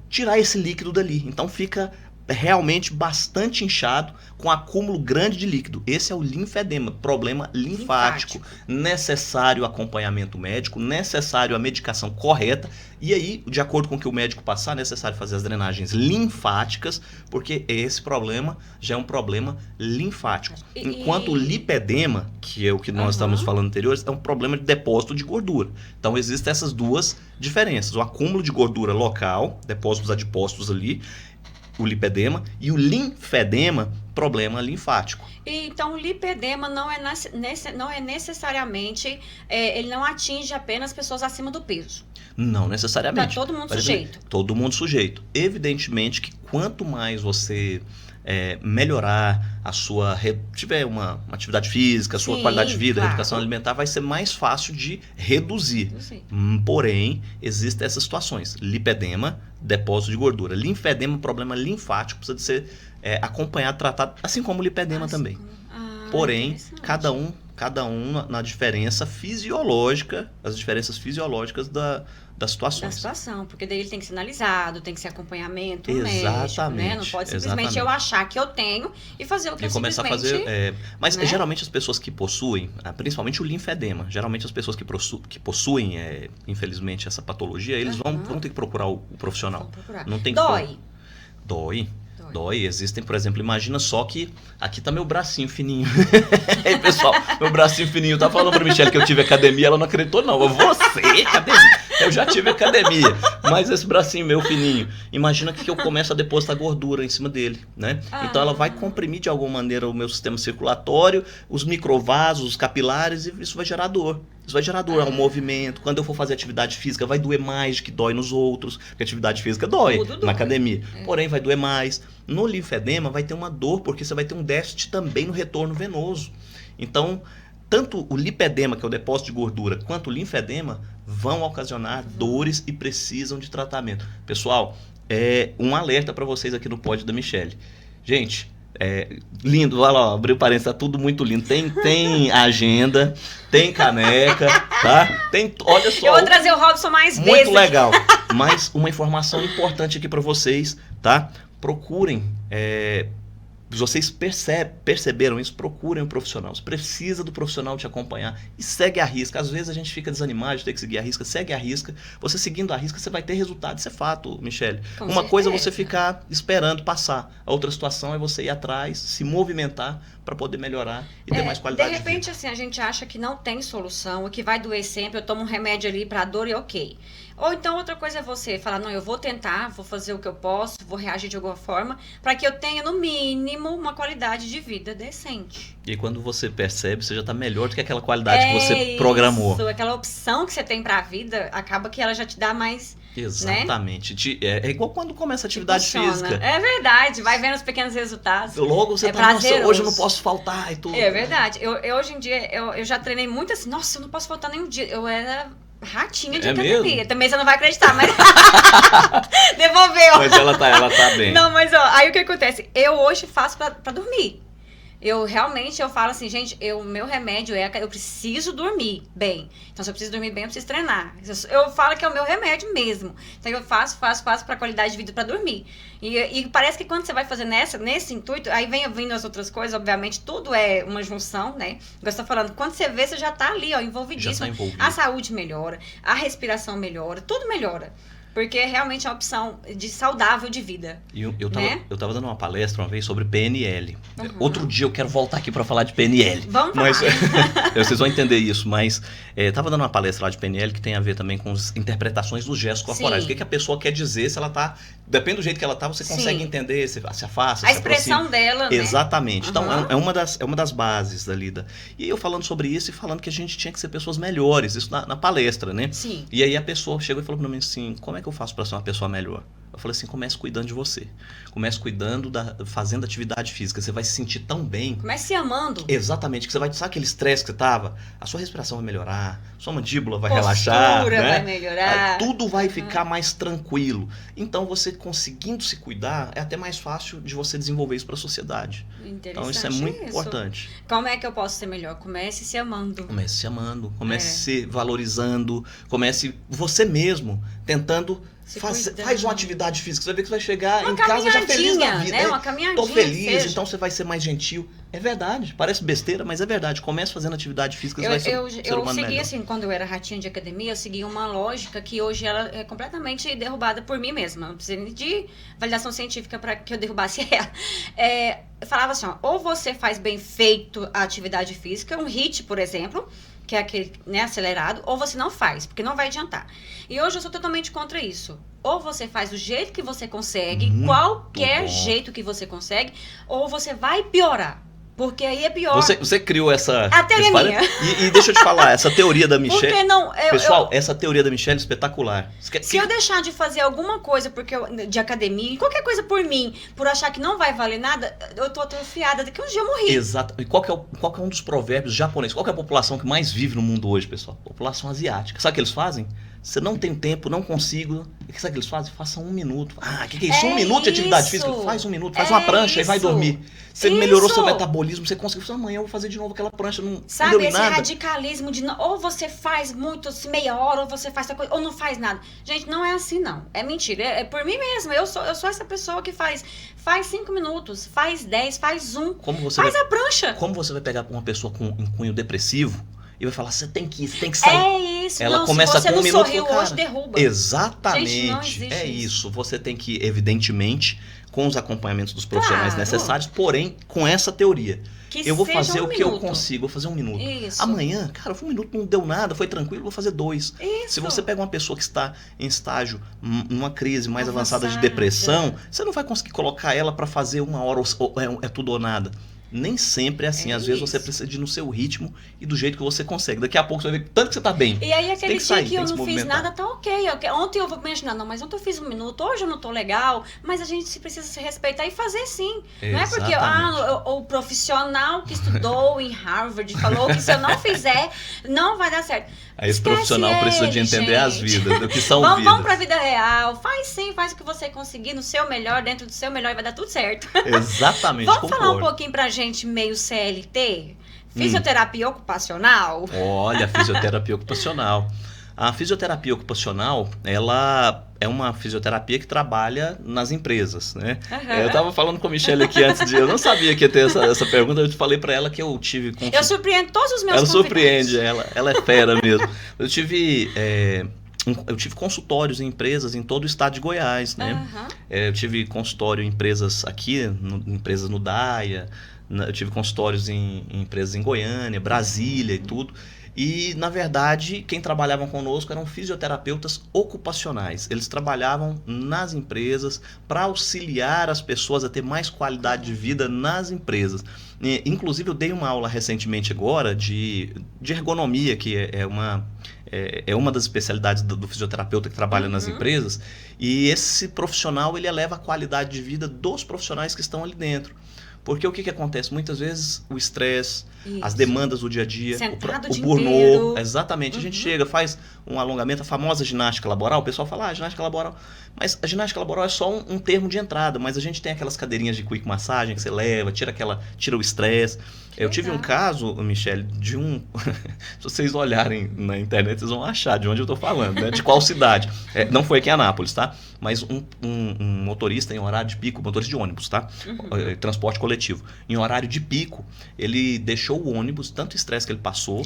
tirar esse líquido dali. Então fica realmente bastante inchado, com acúmulo grande de líquido. Esse é o linfedema, problema linfático. Necessário acompanhamento médico, necessário a medicação correta, e aí, de acordo com o que o médico passar, é necessário fazer as drenagens linfáticas, porque esse problema já é um problema linfático. Enquanto o lipedema, que é o que nós estamos falando anteriores, é um problema de depósito de gordura. Então existem essas duas diferenças, o acúmulo de gordura local, depósitos adipócitos ali, o lipedema, e o linfedema, problema linfático. Então, o lipedema não é necessariamente, ele não atinge apenas pessoas acima do peso. Não necessariamente. Está todo mundo sujeito. Todo mundo sujeito. Evidentemente que quanto mais você melhorar tiver uma atividade física, a sua qualidade de vida, a educação alimentar, vai ser mais fácil de reduzir. Porém, existem essas situações. Lipedema, depósito de gordura. Linfedema, problema linfático, precisa de ser acompanhado, tratado, assim como o lipedema também. Porém, cada um na diferença fisiológica, as diferenças fisiológicas das situações. Da situação, porque daí ele tem que ser analisado, tem que ser acompanhamento médico, né? Não pode simplesmente eu achar que eu tenho e fazer o que eu começar a fazer. Mas geralmente as pessoas que possuem, principalmente o linfedema, geralmente as pessoas que possuem, infelizmente, essa patologia, eles vão ter que procurar o profissional. Procurar. Não tem Dói. Dói. Dói, existem, por exemplo, imagina só que aqui tá meu bracinho fininho. Aí, pessoal, meu bracinho fininho tá falando pra Michelle que eu tive academia, ela não acreditou não. Você, academia? Eu já tive academia, mas esse bracinho meu fininho, imagina que eu começo a depositar gordura em cima dele, né? Então ela vai comprimir de alguma maneira o meu sistema circulatório, os microvasos, os capilares, e isso vai gerar dor. Isso vai gerar dor, é um movimento. Quando eu for fazer atividade física, vai doer mais do que dói nos outros, porque atividade física dói na academia. Porém, vai doer mais. No linfedema, vai ter uma dor, porque você vai ter um déficit também no retorno venoso. Então, tanto o lipedema, que é o depósito de gordura, quanto o linfedema vão ocasionar dores e precisam de tratamento. Pessoal, um alerta para vocês aqui no Pod da Michelle. Gente, lindo, olha lá, abriu parênteses, tá tudo muito lindo. Tem agenda, tem caneca, tá? Olha só. Eu vou trazer o Robson mais vezes. Muito legal. Mas uma informação importante aqui para vocês, tá? Procurem, vocês perceberam isso, procurem um profissional. Você precisa do profissional te acompanhar e segue a risca. Às vezes a gente fica desanimado de ter que seguir a risca. Segue a risca. Você seguindo a risca, você vai ter resultado. Isso é fato, Michelle. Uma coisa é você ficar esperando passar. A outra situação é você ir atrás, se movimentar para poder melhorar e ter mais qualidade de vida. De repente, assim, a gente acha que não tem solução, que vai doer sempre, eu tomo um remédio ali para dor e ok. Ou então outra coisa é você falar, não, eu vou tentar, vou fazer o que eu posso, vou reagir de alguma forma, para que eu tenha, no mínimo, uma qualidade de vida decente. E quando você percebe, você já está melhor do que aquela qualidade que você programou. Isso, aquela opção que você tem para a vida, acaba que ela já te dá mais... Exatamente. Né? É igual quando começa a atividade física. É verdade, vai vendo os pequenos resultados. Logo você tá, nossa, hoje eu não posso faltar e tudo. É verdade. Eu hoje em dia, eu já treinei muito assim, nossa, eu não posso faltar nenhum dia. Eu era ratinha de academia. Mesmo? Também você não vai acreditar, mas... Devolveu. Mas ela tá bem. Não, mas ó, aí o que acontece? Eu hoje faço pra dormir. Eu falo assim, gente, meu remédio eu preciso dormir bem. Então, se eu preciso dormir bem, eu preciso treinar. Eu falo que é o meu remédio mesmo. Então, eu faço pra qualidade de vida pra dormir. E parece que quando você vai fazer nesse intuito, aí vem vindo as outras coisas, obviamente, tudo é uma junção, né? Igual você tá falando, quando você vê, você já tá ali, ó, envolvidíssimo. Já tá envolvido. A saúde melhora, a respiração melhora, tudo melhora. Porque realmente é uma opção saudável de vida. Eu tava dando uma palestra uma vez sobre PNL. Outro dia eu quero voltar aqui para falar de PNL. Vamos falar. Vocês vão entender isso, mas tava dando uma palestra lá de PNL que tem a ver também com as interpretações dos gestos corporais. O que a pessoa quer dizer, se ela tá... Depende do jeito que ela tá, você consegue entender, se afasta, a expressão dela, né? Exatamente. Então, é uma das bases da lida. E eu falando sobre isso e falando que a gente tinha que ser pessoas melhores, isso na palestra, né? Sim. E aí a pessoa chegou e falou pra mim assim, como é que eu faço para ser uma pessoa melhor? Eu falei assim, comece cuidando de você. Comece cuidando, fazendo atividade física. Você vai se sentir tão bem. Comece se amando. Exatamente. Que você vai, sabe aquele estresse que você tava? A sua respiração vai melhorar, sua mandíbula vai Postura relaxar. Né? vai melhorar. Tudo vai ficar mais tranquilo. Então, você conseguindo se cuidar, é até mais fácil de você desenvolver isso para a sociedade. Então, isso é muito importante. Como é que eu posso ser melhor? Comece se amando. Comece se amando. Comece se valorizando. Comece você mesmo tentando... Faz uma atividade física, você vai ver que você vai chegar em casa já feliz da vida. Né? Uma caminhadinha. Tô feliz, então você vai ser mais gentil. É verdade, parece besteira, mas é verdade. Comece fazendo atividade física, você vai ser um ser humano melhor. Eu segui, assim, quando eu era ratinha de academia, eu segui uma lógica que hoje ela é completamente derrubada por mim mesma. Não precisa de validação científica para que eu derrubasse ela. Eu falava assim, ó, ou você faz bem feito a atividade física, um HIIT, por exemplo, que é aquele, né, acelerado, ou você não faz, porque não vai adiantar. E hoje eu sou totalmente contra isso. Ou você faz do jeito que você consegue, qualquer jeito que você consegue, ou você vai piorar. Porque aí é pior. Você criou essa... A teoria minha. E deixa eu te falar, essa teoria da Michelle... Porque não... Pessoal, essa teoria da Michelle é espetacular. Se eu deixar de fazer alguma coisa de academia, qualquer coisa por mim, por achar que não vai valer nada, eu tô atrofiada, daqui uns dias eu morri. Exato. E qual que é um dos provérbios japoneses? Qual que é a população que mais vive no mundo hoje, pessoal? População asiática. Sabe o que eles fazem? Você não tem tempo, não consigo. Sabe o que eles fazem? Faça 1 minuto. O que é isso? 1 minuto de atividade física? Faz 1 minuto, faz uma prancha e vai dormir. Você melhorou seu metabolismo, você conseguiu. Amanhã eu vou fazer de novo aquela prancha. Não Sabe, esse nada. Radicalismo de ou você faz muito, meia hora, ou você faz coisa, ou não faz nada. Gente, não é assim, não. É mentira. É por mim mesma. Eu sou essa pessoa que faz 5 minutos, faz 10, faz 1. Faz a prancha. Como você vai pegar uma pessoa com um cunho depressivo e vai falar, você tem que sair. isso. Ela não, começa se você com um não minuto, sorriu cara, hoje, derruba. Exatamente. Gente, não existe É isso. isso. Você tem que, evidentemente, com os acompanhamentos dos profissionais Claro. necessários, porém, com essa teoria. Que Eu vou seja fazer um o que eu minuto. consigo, vou fazer 1 minuto. Isso. Amanhã, cara, um minuto não deu nada, foi tranquilo, vou fazer 2. Isso. Se você pega uma pessoa que está em estágio, numa crise mais avançada de Avançada. depressão, você não vai conseguir colocar ela para fazer 1 hora, ou é tudo ou nada. Nem sempre é assim. É Às vezes você isso. precisa de ir no seu ritmo e do jeito que você consegue. Daqui a pouco você vai ver tanto que você tá bem. E aí Você aquele tem que dia sair, que tem eu que se não fiz movimentar. nada, tá ok. Ontem eu vou imaginar, não, mas ontem eu fiz 1 minuto, hoje eu não tô legal, mas a gente precisa se respeitar e fazer sim. Não é porque Exatamente. o profissional que estudou em Harvard falou que se eu não fizer, não vai dar certo. Aí esse Esquece profissional precisa de ele, entender as gente. vidas, do que são Vamos vidas. pra vida real. Faz sim, faz o que você conseguir no seu melhor, dentro do seu melhor e vai dar tudo certo. Exatamente, Vamos concordo. falar um pouquinho pra gente meio CLT? Fisioterapia ocupacional? Olha, a fisioterapia ocupacional. A fisioterapia ocupacional, ela é uma fisioterapia que trabalha nas empresas, né? Aham. Eu tava falando com a Michelle aqui antes de... Eu não sabia que ia ter essa pergunta, eu falei pra ela que eu tive... Eu surpreendo todos os meus Ela convidados. surpreende, ela é fera mesmo. Eu tive consultórios em empresas em todo o estado de Goiás, né? Aham. Eu tive consultório em empresas aqui, empresas no DAIA, eu tive consultórios em empresas em Goiânia, Brasília e tudo. E, na verdade, quem trabalhavam conosco eram fisioterapeutas ocupacionais. Eles trabalhavam nas empresas para auxiliar as pessoas a ter mais qualidade de vida nas empresas. Inclusive, eu dei uma aula recentemente agora de ergonomia, que é uma das especialidades do fisioterapeuta que trabalha nas empresas. E esse profissional, ele eleva a qualidade de vida dos profissionais que estão ali dentro. Porque o que acontece? Muitas vezes o estresse, as Isso. demandas do dia a dia, Sentado o o dia burnout, inteiro. exatamente. A gente chega, faz um alongamento, a famosa ginástica laboral, o pessoal fala, ginástica laboral. Mas a ginástica laboral é só um termo de entrada, mas a gente tem aquelas cadeirinhas de quick massagem que você leva, tira o estresse. Eu tive um caso, Michelle, de se vocês olharem na internet, vocês vão achar de onde eu tô falando, né? De qual cidade. Não foi aqui em Anápolis, tá? Mas um motorista em horário de pico, motorista de ônibus, tá? Transporte coletivo. Em horário de pico, ele deixou o ônibus, tanto estresse que ele passou.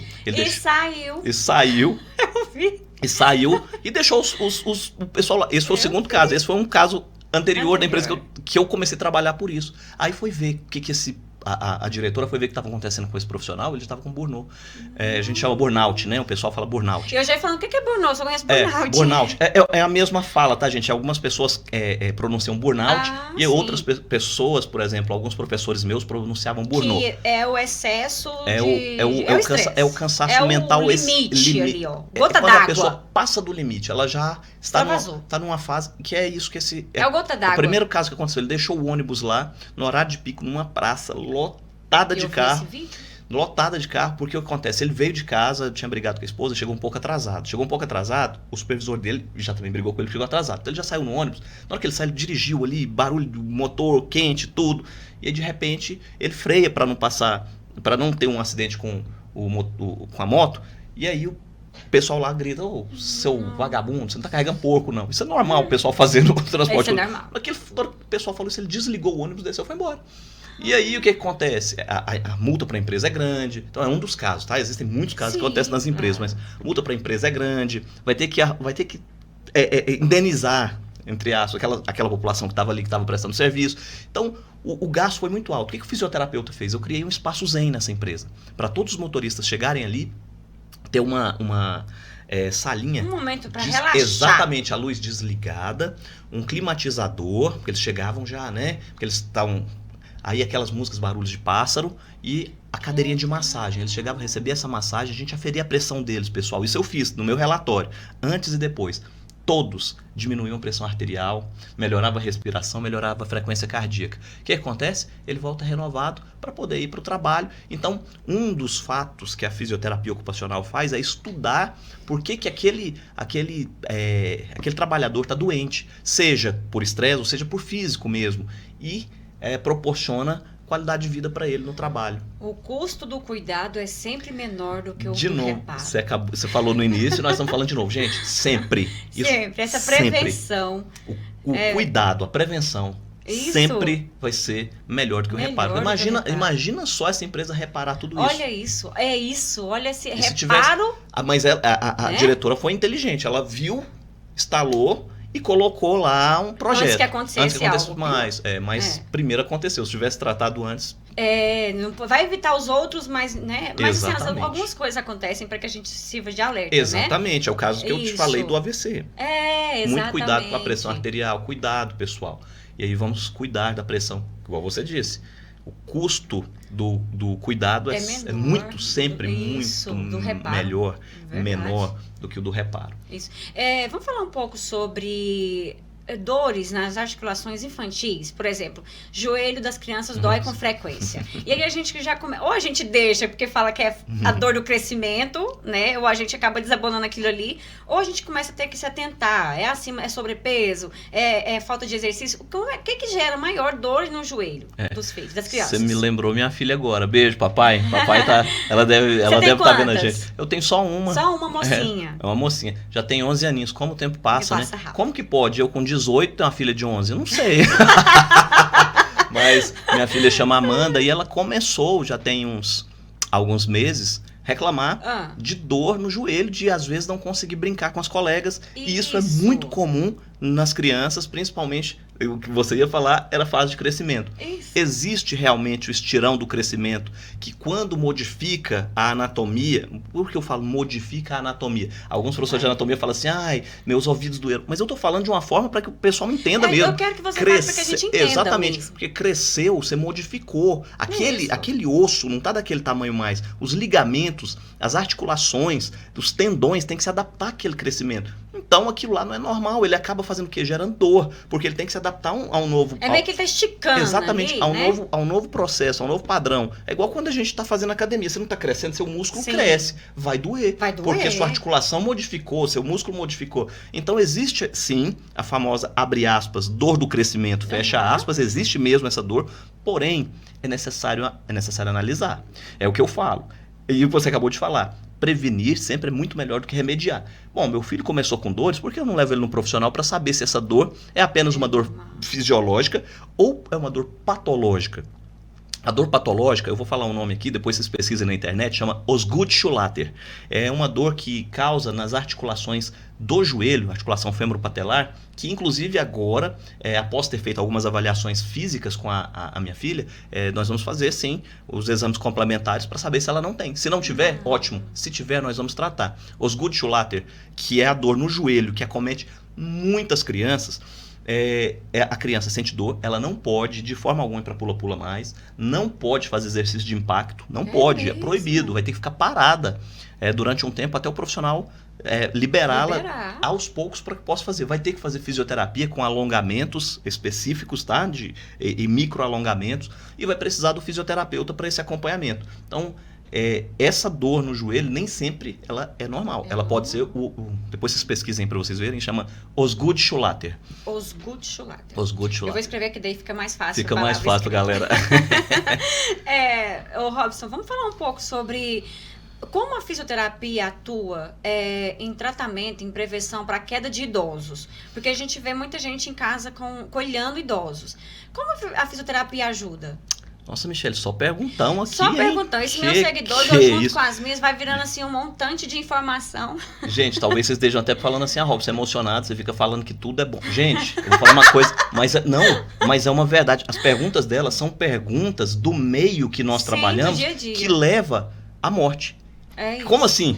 Saiu. E saiu. Eu vi. E saiu e deixou o pessoal lá. Esse foi o segundo caso. Esse foi um caso anterior da empresa que eu comecei a trabalhar por isso. Aí foi ver o que esse... A diretora foi ver o que estava acontecendo com esse profissional, ele estava com burnout. A gente chama burnout, né? O pessoal fala burnout. Eu já ia falando, o que é burnout? Eu só conheço burnout. Burnout. É a mesma fala, tá, gente? Algumas pessoas pronunciam burnout e sim. outras pessoas, por exemplo, alguns professores meus pronunciavam burnout. Que é o excesso É o cansaço mental. É o limite ali, ó. Gota Quando a d'água. pessoa passa do limite, ela já está numa fase que é isso que esse... É o gota d'água. O primeiro caso que aconteceu, ele deixou o ônibus lá, no horário de pico, numa praça, lotada de carro. Lotada de carro, porque o que acontece? Ele veio de casa, tinha brigado com a esposa, chegou um pouco atrasado. O supervisor dele já também brigou com ele, chegou atrasado. Então ele já saiu no ônibus. Na hora que ele sai, ele dirigiu ali, barulho do motor quente, tudo. E aí, de repente, ele freia para não passar, para não ter um acidente com a moto. E aí o pessoal lá grita, ô, seu vagabundo, você não tá carregando porco, não. Isso é normal, o pessoal fazendo o transporte. Isso é normal. O pessoal falou isso, ele desligou o ônibus, desceu e foi embora. E aí o que acontece? A multa para a empresa é grande. Então é um dos casos, tá? Existem muitos casos que acontecem nas empresas, mas multa para a empresa é grande. Vai ter que indenizar, entre aspas, aquela população que estava ali, que estava prestando serviço. Então o gasto foi muito alto. O que o fisioterapeuta fez? Eu criei um espaço zen nessa empresa. Para todos os motoristas chegarem ali, ter uma salinha. Um momento para relaxar. Exatamente, a luz desligada, um climatizador, porque eles chegavam já, né? Porque eles estavam... Aí aquelas músicas, barulhos de pássaro e a cadeirinha de massagem. Eles chegavam a receber essa massagem, a gente aferia a pressão deles, pessoal. Isso eu fiz no meu relatório, antes e depois. Todos diminuíam a pressão arterial, melhorava a respiração, melhorava a frequência cardíaca. O que acontece? Ele volta renovado para poder ir para o trabalho. Então, um dos fatos que a fisioterapia ocupacional faz é estudar por que aquele trabalhador está doente, seja por estresse ou seja por físico mesmo. E proporciona qualidade de vida para ele no trabalho. O custo do cuidado é sempre menor do que o de novo, reparo. Você falou no início e nós estamos falando de novo. Gente, sempre. Sempre. Essa prevenção. O cuidado, a prevenção Isso. sempre vai ser melhor do que o Melhor reparo. do que o Imagina, reparo. imagina só essa empresa reparar tudo isso. Olha isso, é isso. Olha esse E se reparo. Mas a Né? diretora foi inteligente. Ela viu, instalou e colocou lá um projeto. Antes que acontecesse algo. mais. Mas primeiro aconteceu. Se tivesse tratado antes, Não vai evitar os outros, mas, né? Mas assim, Exatamente. algumas coisas acontecem para que a gente sirva de alerta, exatamente. É o caso que eu te Isso. falei do AVC. né? Exatamente. Muito cuidado com a pressão arterial. Cuidado, pessoal. E aí vamos cuidar da pressão. Igual você disse. O custo do cuidado é menor, muito, sempre isso, muito do reparo. melhor, Verdade. menor do que o do reparo. Isso. Vamos falar um pouco sobre dores nas articulações infantis. Por exemplo, joelho das crianças dói com frequência. E aí a gente já começa... Ou a gente deixa porque fala que é a dor do crescimento, né? Ou a gente acaba desabonando aquilo ali. Ou a gente começa a ter que se atentar. É acima, é sobrepeso, é falta de exercício. O que gera maior dor no joelho dos filhos, das crianças? Você me lembrou minha filha agora. Beijo, papai. Papai tá... Ela deve tem estar vendo a quantas? gente. Eu tenho só uma. Só uma mocinha. É uma mocinha. Já tem 11 aninhos. Como o tempo passa, né? rápido. Como que pode? Eu com 18 tenho uma filha de 11? Eu não sei. Mas minha filha chama Amanda e ela começou, já tem alguns meses, reclamar de dor no joelho, de às vezes não conseguir brincar com as colegas. E isso é muito comum nas crianças, principalmente, o que você ia falar era fase de crescimento. Isso. Existe realmente o estirão do crescimento, que quando modifica a anatomia, por que eu falo modifica a anatomia? Alguns professores de anatomia falam assim, ai, meus ouvidos doeram. Mas eu tô falando de uma forma para que o pessoal me entenda mesmo. Eu quero que você fale para que a gente entenda Exatamente, mesmo. porque cresceu, você modificou. Aquele osso não tá daquele tamanho mais. Os ligamentos, as articulações, os tendões têm que se adaptar àquele crescimento. Então aquilo lá não é normal, ele acaba fazendo o quê? Gerando dor, porque ele tem que se adaptar a um novo... É meio que ele tá esticando. Exatamente, ali, a um novo processo, a um novo padrão. É igual quando a gente está fazendo academia, você não está crescendo, seu músculo Sim. cresce, vai doer. Vai doer. Porque sua articulação modificou, seu músculo modificou. Então existe sim a famosa, abre aspas, dor do crescimento, fecha aspas, existe mesmo essa dor, porém é necessário analisar. É o que eu falo. E você acabou de falar. Prevenir sempre é muito melhor do que remediar. Bom, meu filho começou com dores, por que eu não levo ele no profissional para saber se essa dor é apenas uma dor fisiológica ou é uma dor patológica? A dor patológica, eu vou falar um nome aqui, depois vocês pesquisem na internet, chama Osgood-Schulatter. É uma dor que causa nas articulações do joelho, articulação fêmuro-patelar, que inclusive agora, após ter feito algumas avaliações físicas com a minha filha, nós vamos fazer sim os exames complementares para saber se ela não tem. Se não tiver, ótimo. Se tiver, nós vamos tratar. Osgood-Schulatter, que é a dor no joelho, que acomete muitas crianças, a criança sente dor, ela não pode de forma alguma ir para pula-pula mais, não pode fazer exercício de impacto, não pode, mesmo? é proibido, vai ter que ficar parada durante um tempo até o profissional liberá-la aos poucos para que possa fazer. Vai ter que fazer fisioterapia com alongamentos específicos, tá? E microalongamentos, e vai precisar do fisioterapeuta para esse acompanhamento. Então, essa dor no joelho nem sempre ela é normal. Ela pode ser, depois vocês pesquisem para vocês verem, chama Osgood-Schulatter. Osgood-Schulatter. Osgood-Schulatter. Eu vou escrever que daí fica mais fácil. Fica mais fácil, galera. Ô Robson, vamos falar um pouco sobre como a fisioterapia atua em tratamento, em prevenção para a queda de idosos. Porque a gente vê muita gente em casa colhendo idosos. Como a fisioterapia ajuda? Nossa, Michele, só perguntão aqui. Só perguntão. Esse meu seguidor, eu junto com as minhas, vai virando assim um montante de informação. Gente, talvez vocês estejam até falando assim, Rob, você é emocionado, você fica falando que tudo é bom. Gente, eu vou falar uma coisa, mas é uma verdade. As perguntas dela são perguntas do meio que nós trabalhamos, do dia a dia, que leva à morte. É isso. Como assim?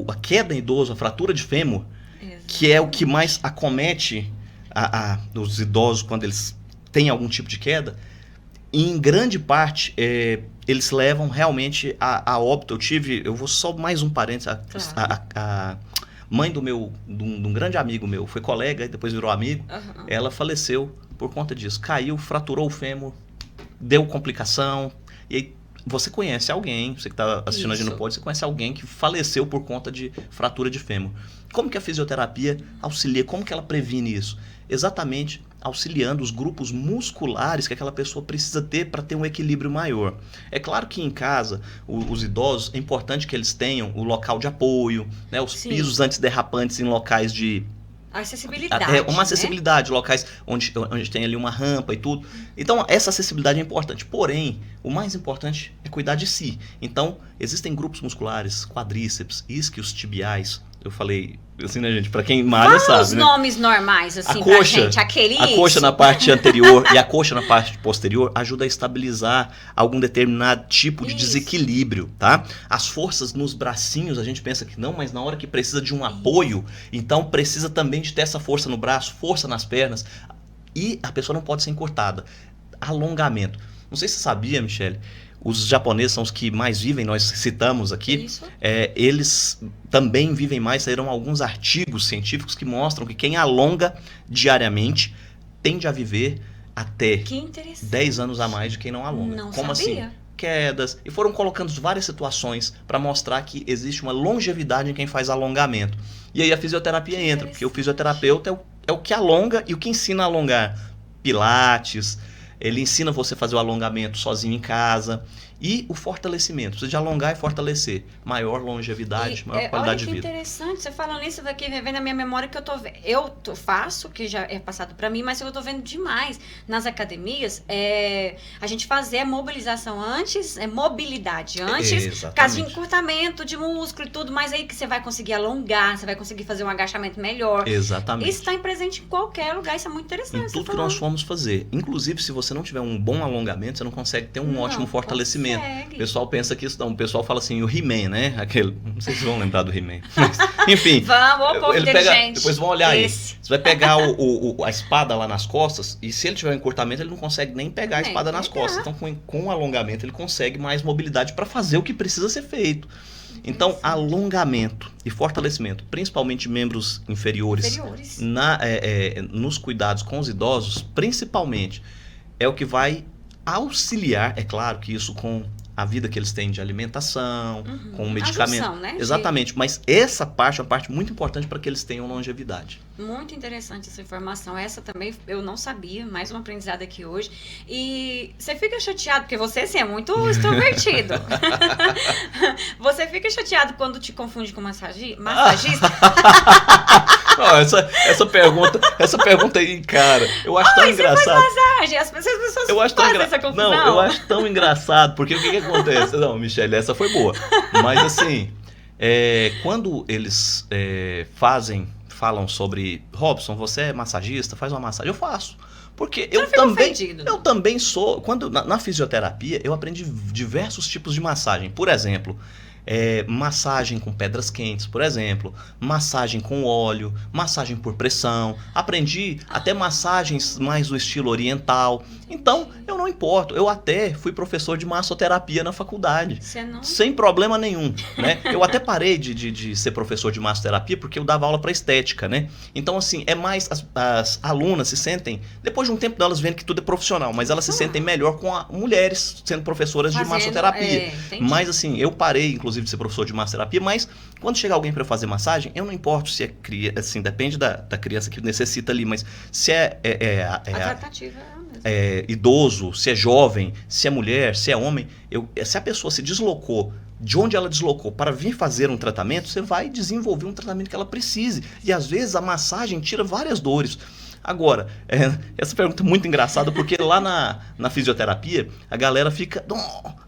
A queda em idoso, a fratura de fêmur, Exato. Que é o que mais acomete os idosos quando eles têm algum tipo de queda, em grande parte, eles levam realmente a óbito. Eu vou só mais um parênteses. Claro. A mãe de um grande amigo meu, foi colega e depois virou amigo, ela faleceu por conta disso. Caiu, fraturou o fêmur, deu complicação. E aí você conhece alguém, você que está assistindo a gente no Pod, você conhece alguém que faleceu por conta de fratura de fêmur. Como que a fisioterapia auxilia? Como que ela previne isso? Exatamente auxiliando os grupos musculares que aquela pessoa precisa ter para ter um equilíbrio maior. É claro que em casa, os idosos, é importante que eles tenham o local de apoio, né, os pisos antiderrapantes em locais de Acessibilidade, É uma acessibilidade, locais onde tem ali uma rampa e tudo. Então, essa acessibilidade é importante. Porém, o mais importante é cuidar de si. Então, existem grupos musculares, quadríceps, isquios tibiais. Eu falei, assim, né, gente? Pra quem malha, sabe, os né? nomes normais, assim, A coxa, pra gente. a coxa na parte anterior e a coxa na parte posterior ajuda a estabilizar algum determinado tipo de desequilíbrio, tá? As forças nos bracinhos, a gente pensa que não, mas na hora que precisa de um apoio, então precisa também de ter essa força no braço, força nas pernas. E a pessoa não pode ser encurtada. Alongamento. Não sei se você sabia, Michele, os japoneses são os que mais vivem, nós citamos aqui. Eles também vivem mais, saíram alguns artigos científicos que mostram que quem alonga diariamente tende a viver até 10 anos a mais de quem não alonga. Não Como sabia. assim? Quedas. E foram colocando várias situações para mostrar que existe uma longevidade em quem faz alongamento. E aí a fisioterapia entra, porque o fisioterapeuta é o que alonga e o que ensina a alongar. Pilates, ele ensina você a fazer o alongamento sozinho em casa. E o fortalecimento, precisa de alongar e fortalecer. Maior longevidade, maior qualidade de vida. Olha que interessante, você falando isso, vai aqui vem na minha memória que eu faço, que já é passado para mim, mas eu tô vendo demais nas academias, a gente fazer a mobilização antes, mobilidade antes, caso de encurtamento de músculo e tudo, mas aí que você vai conseguir alongar, você vai conseguir fazer um agachamento melhor. Exatamente. Isso está presente em qualquer lugar, isso é muito interessante. Em tudo que nós formos fazer. Inclusive, se você não tiver um bom alongamento, você não consegue ter um ótimo fortalecimento. O pessoal pensa que isso não. O pessoal fala assim, o He-Man, né? Aquele, não sei se vocês vão lembrar do He-Man. Mas, enfim. Vamos, povo inteligente. Depois vão olhar aí. Você vai pegar a espada lá nas costas e se ele tiver um encurtamento, ele não consegue nem pegar a espada nas costas. Então, com o alongamento, ele consegue mais mobilidade para fazer o que precisa ser feito. Então, alongamento e fortalecimento, principalmente membros inferiores. Nos cuidados com os idosos, principalmente, é o que vai auxiliar, é claro que isso com a vida que eles têm de alimentação, com o medicamento. Junção, né? Exatamente, mas essa parte é uma parte muito importante para que eles tenham longevidade. Muito interessante essa informação. Essa também eu não sabia, mais um aprendizado aqui hoje. E você fica chateado, porque você sim, é muito extrovertido. Você fica chateado quando te confunde com massagista? Não, essa pergunta aí, cara, eu acho tão engraçado. Você faz massagem, as pessoas fazem essa confusão. Não, eu acho tão engraçado, porque o que acontece? Não, Michele, essa foi boa. Mas assim, quando eles falam sobre, Robson, você é massagista, faz uma massagem, eu faço. Porque eu também sou, na fisioterapia, eu aprendi diversos tipos de massagem. Por exemplo, massagem com pedras quentes, por exemplo, massagem com óleo, massagem por pressão. Aprendi até massagens mais do estilo oriental. Então, eu não importo. Eu até fui professor de massoterapia na faculdade. Sem problema nenhum, né? Eu até parei de ser professor de massoterapia porque eu dava aula para estética, né? Então, assim, mais as alunas se sentem, depois de um tempo delas vendo que tudo é profissional, mas elas se sentem melhor com mulheres sendo professoras de massoterapia. Mas, assim, eu parei, inclusive, de ser professor de massoterapia, mas quando chega alguém para fazer massagem, eu não importo se é criança, assim, depende da criança que necessita ali, mas se idoso, se é jovem, se é mulher, se é homem, se a pessoa se deslocou de onde ela deslocou para vir fazer um tratamento, você vai desenvolver um tratamento que ela precise. E às vezes a massagem tira várias dores. Agora, essa pergunta é muito engraçada, porque lá na fisioterapia, a galera fica,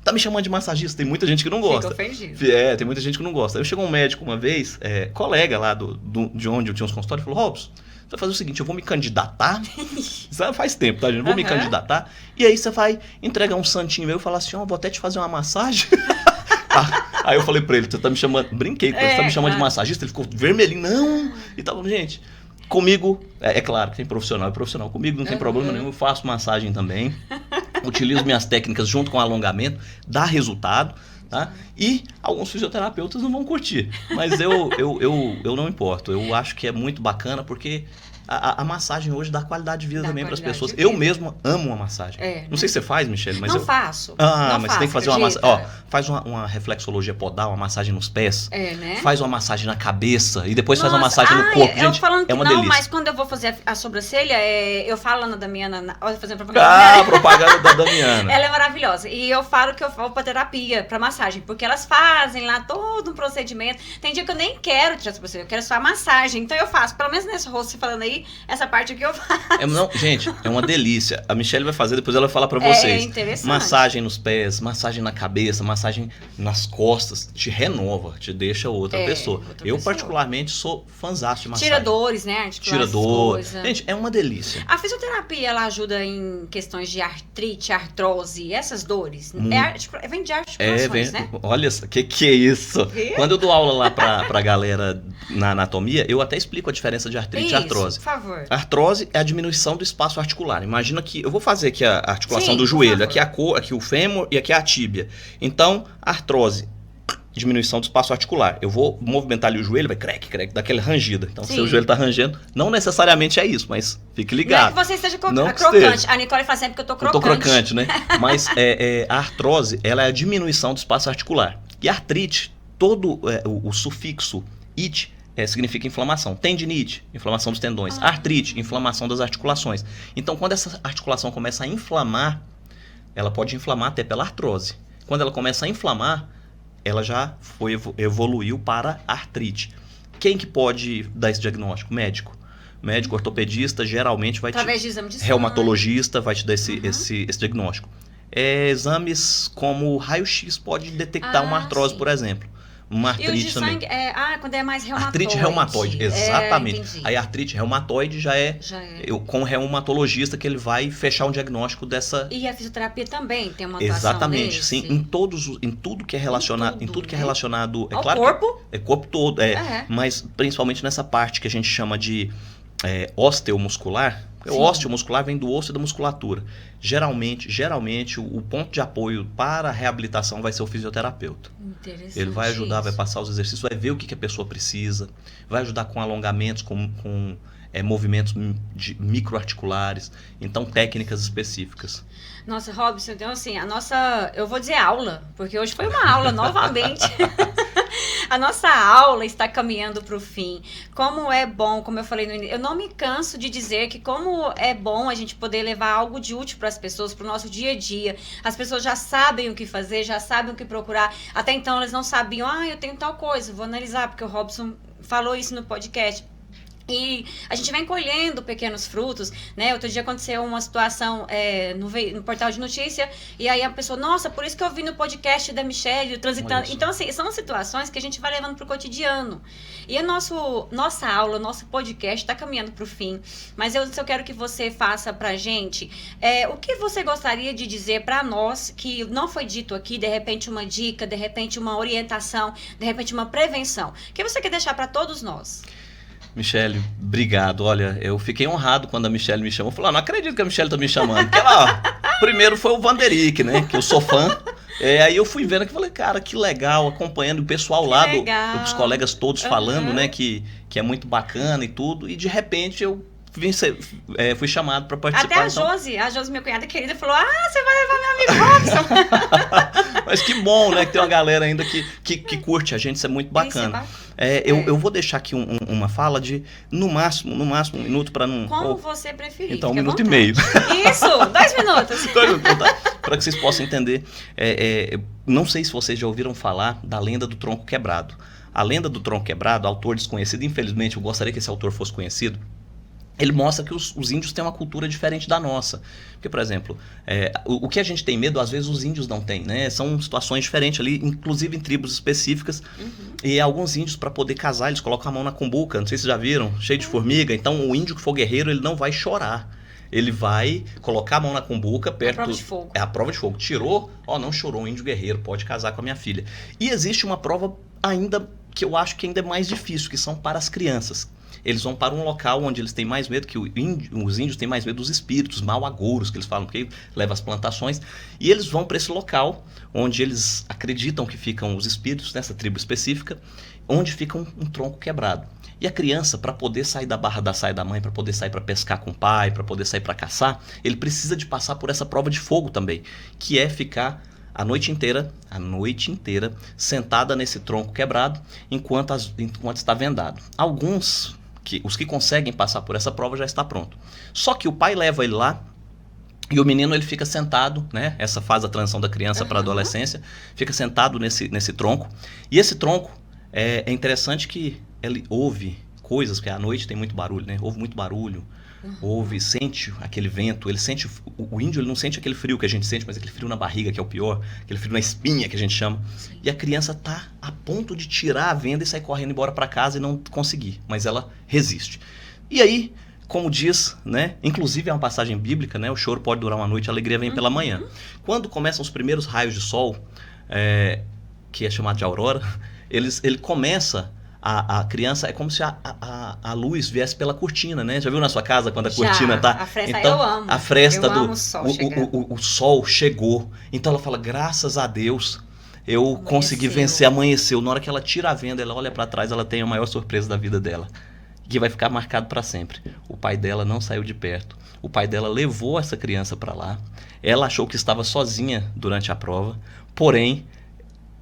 tá me chamando de massagista, tem muita gente que não gosta. Fica ofendido. Tem muita gente que não gosta. Eu chegou um médico uma vez, colega lá de onde eu tinha uns consultórios, falou, Robson, você vai fazer o seguinte, eu vou me candidatar, isso faz tempo, tá, gente? Eu vou me candidatar, e aí você vai entregar um santinho meu e falar assim, vou até te fazer uma massagem. Aí eu falei pra ele, você tá me chamando, brinquei com ele, você tá me chamando de massagista? Ele ficou vermelhinho, não, e tava, gente... Comigo, claro que tem profissional, é profissional. Comigo não tem problema nenhum, eu faço massagem também. Utilizo minhas técnicas junto com alongamento, dá resultado, tá? E alguns fisioterapeutas não vão curtir, mas eu não importo. Eu acho que é muito bacana porque A massagem hoje dá qualidade de vida Dá também para as qualidade pessoas. de Eu vida. mesmo amo uma massagem. Não sei se você faz, Michele, mas não faço. Ah, não mas faço, você tem que fazer acredita? uma massagem. Ó, faz uma reflexologia podal, uma massagem nos pés. Né? Faz uma massagem na cabeça e depois faz uma massagem no corpo. Gente, falando que é uma não, delícia. mas quando eu vou fazer a sobrancelha, eu falo na Damiana, fazendo propaganda. Propaganda da Damiana. Ela é maravilhosa. E eu falo que eu vou pra terapia, pra massagem, porque elas fazem lá todo um procedimento. Tem dia que eu nem quero tirar sobrancelha, eu quero só a massagem. Então eu faço, pelo menos nesse rosto, você falando aí, essa parte aqui eu faço. Gente, é uma delícia. A Michele vai fazer, depois ela vai falar pra vocês. É interessante. Massagem nos pés, massagem na cabeça, massagem nas costas, te renova, te deixa outra pessoa. Eu, particularmente, sou fãzaço de massagem. Tira dores, né? Tira dor. Gente, é uma delícia. A fisioterapia, ela ajuda em questões de artrite, artrose, essas dores? Vem de articulações, né? Olha, que é isso? Quando eu dou aula lá pra galera na anatomia, eu até explico a diferença de artrite e artrose. Por favor. Artrose é a diminuição do espaço articular. Imagina que eu vou fazer aqui a articulação do joelho, aqui o fêmur e aqui a tíbia. Então, artrose, diminuição do espaço articular. Eu vou movimentar ali o joelho, vai crack, daquela rangida. Então, se o joelho tá rangendo, não necessariamente é isso, mas fique ligado. Não é que você esteja crocante. A Nicole fala sempre que eu tô crocante. Eu tô crocante, né? Mas a artrose, ela é a diminuição do espaço articular. E a artrite, todo o sufixo it significa inflamação. Tendinite, inflamação dos tendões. Artrite, inflamação das articulações. Então, quando essa articulação começa a inflamar, ela pode inflamar até pela artrose. Quando ela começa a inflamar, ela já evoluiu para artrite. Quem que pode dar esse diagnóstico? Médico. Médico ortopedista geralmente vai através de exame de sangue. Reumatologista vai te dar esse diagnóstico. Exames como raio-x pode detectar uma artrose, por exemplo. Uma artrite e o de também. Sangue quando é mais reumatoide. Artrite reumatoide, exatamente. Aí a artrite reumatoide já é com o reumatologista que ele vai fechar um diagnóstico dessa. E a fisioterapia também tem uma atuação exatamente, nesse? sim. Em tudo que é relacionado, que é relacionado, ao corpo? É corpo todo, mas principalmente nessa parte que a gente chama de osteomuscular. O osteomuscular vem do osso e da musculatura. Geralmente o ponto de apoio para a reabilitação vai ser o fisioterapeuta. Interessante. Ele vai ajudar, vai passar os exercícios, vai ver o que a pessoa precisa, vai ajudar com alongamentos, com movimentos microarticulares, então técnicas específicas. Nossa, Robson, então assim, eu vou dizer aula, porque hoje foi uma aula novamente. A nossa aula está caminhando para o fim. Como é bom, como eu falei no início, eu não me canso de dizer que como é bom a gente poder levar algo de útil para as pessoas, para o nosso dia a dia. As pessoas já sabem o que fazer, já sabem o que procurar. Até então elas não sabiam, eu tenho tal coisa, vou analisar, porque o Robson falou isso no podcast. E a gente vem colhendo pequenos frutos, né? Outro dia aconteceu uma situação no portal de notícia, e aí a pessoa, nossa, por isso que eu vi no podcast da Michele, transitando. Então, assim, são situações que a gente vai levando pro cotidiano. E a nossa aula, nosso podcast está caminhando pro fim. Mas eu quero que você faça pra gente o que você gostaria de dizer para nós, que não foi dito aqui, de repente uma dica, de repente uma orientação, de repente uma prevenção. O que você quer deixar para todos nós? Michele, obrigado. Olha, eu fiquei honrado quando a Michele me chamou. Eu falei, não acredito que a Michele tá me chamando. Porque ela, primeiro foi o Vanderick, né? Que eu sou fã. Aí eu fui vendo que falei, cara, que legal, acompanhando o pessoal lá, dos colegas todos falando, né? Que é muito bacana e tudo. E de repente eu fui chamado para participar. Até a Josi, minha cunhada querida, falou, você vai levar meu amigo Robson. Mas que bom, né? Que tem uma galera ainda que curte a gente, isso é muito bacana. Eu vou deixar aqui uma fala de, no máximo, 1 minuto para não... Como você preferir. Então, 1 minuto e meio. Isso, 2 minutos. 2 minutos, tá? Para que vocês possam entender. Não sei se vocês já ouviram falar da lenda do tronco quebrado. A lenda do tronco quebrado, autor desconhecido, infelizmente eu gostaria que esse autor fosse conhecido, ele mostra que os índios têm uma cultura diferente da nossa. Porque, por exemplo, o que a gente tem medo, às vezes os índios não têm, né? São situações diferentes ali, inclusive em tribos específicas. E alguns índios, para poder casar, eles colocam a mão na cumbuca, não sei se vocês já viram, cheio de formiga. Então, o índio que for guerreiro, ele não vai chorar. Ele vai colocar a mão na cumbuca perto... A prova de fogo. A prova de fogo. Tirou, não chorou, um índio guerreiro, pode casar com a minha filha. E existe uma prova ainda, que eu acho que ainda é mais difícil, que são para as crianças. eles vão para um local onde eles têm mais medo, que os índios têm mais medo dos espíritos, mal-agouros, que eles falam, que leva as plantações, e eles vão para esse local onde eles acreditam que ficam os espíritos, nessa tribo específica, onde fica um tronco quebrado. E a criança, para poder sair da barra da saia da mãe, para poder sair para pescar com o pai, para poder sair para caçar, ele precisa de passar por essa prova de fogo também, que é ficar a noite inteira, sentada nesse tronco quebrado, enquanto está vendado. Os que conseguem passar por essa prova já está pronto. Só que o pai leva ele lá, e o menino ele fica sentado, né? Essa fase da transição da criança para a adolescência, fica sentado nesse tronco. E esse tronco, é interessante que ele ouve coisas, porque à noite tem muito barulho, né? Ouve muito barulho, sente aquele vento, ele sente, o índio ele não sente aquele frio que a gente sente, mas aquele frio na barriga que é o pior, aquele frio na espinha que a gente chama. Sim. E a criança tá a ponto de tirar a venda e sair correndo embora para casa e não conseguir, mas ela resiste. E aí, como diz, né? Inclusive é uma passagem bíblica, né? O choro pode durar uma noite, a alegria vem pela manhã. Quando começam os primeiros raios de sol, que é chamado de aurora, ele começa... A criança é como se a luz viesse pela cortina, né? Já viu na sua casa quando a cortina tá... A fresta, então, eu amo. A fresta amo o sol o sol chegou. Então ela fala, graças a Deus, eu consegui vencer, amanheceu. Na hora que ela tira a venda, ela olha para trás, ela tem a maior surpresa da vida dela, que vai ficar marcado para sempre. O pai dela não saiu de perto. O pai dela levou essa criança para lá. Ela achou que estava sozinha durante a prova, porém...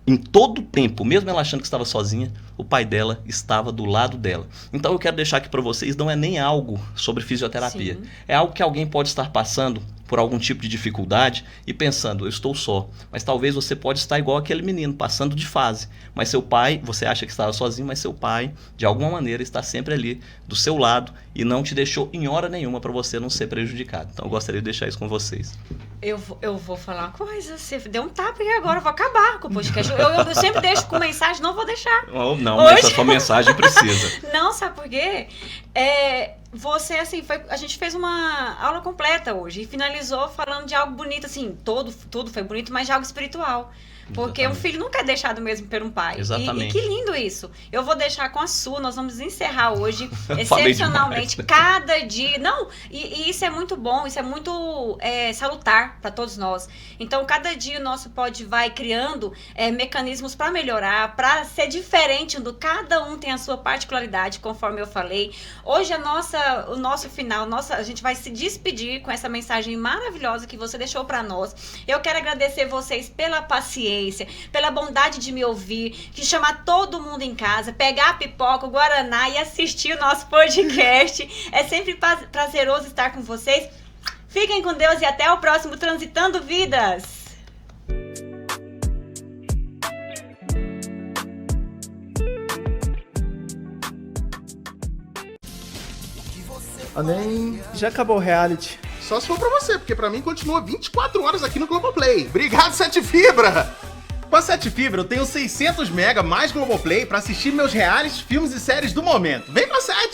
Em todo o tempo, mesmo ela achando que estava sozinha, o pai dela estava do lado dela. Então eu quero deixar aqui para vocês, não é nem algo sobre fisioterapia. Sim. É algo que alguém pode estar passando por algum tipo de dificuldade e pensando, eu estou só. Mas talvez você pode estar igual aquele menino, passando de fase. Mas seu pai, você acha que estava sozinho, mas seu pai, de alguma maneira, está sempre ali do seu lado e não te deixou em hora nenhuma para você não ser prejudicado. Então eu gostaria de deixar isso com vocês. Eu vou falar uma coisa, você deu um tapa e agora eu vou acabar com o podcast. Eu sempre deixo com mensagem, não vou deixar. Não, mas a sua mensagem precisa. Não, sabe por quê? Você, assim, a gente fez uma aula completa hoje e finalizou falando de algo bonito, assim, tudo foi bonito, mas de algo espiritual. Porque um filho nunca é deixado mesmo por um pai. Exatamente. E que lindo isso. Eu vou deixar com a sua, nós vamos encerrar hoje, excepcionalmente, cada dia. Não, e isso é muito bom, isso é muito salutar para todos nós. Então, cada dia o nosso pod vai criando mecanismos para melhorar, para ser diferente, cada um tem a sua particularidade, conforme eu falei. Hoje o nosso final, a gente vai se despedir com essa mensagem maravilhosa que você deixou para nós. Eu quero agradecer vocês pela paciência, pela bondade de me ouvir, de chamar todo mundo em casa, pegar a pipoca, o guaraná e assistir o nosso podcast. É sempre prazeroso estar com vocês. Fiquem com Deus e até o próximo Transitando Vidas. Amém. Já acabou o reality. Só se for pra você, porque pra mim continua 24 horas aqui no Globoplay. Obrigado, 7 Fibra! Com a 7 Fibra eu tenho 600 MB mais Globoplay pra assistir meus realities, filmes e séries do momento. Vem pra 7!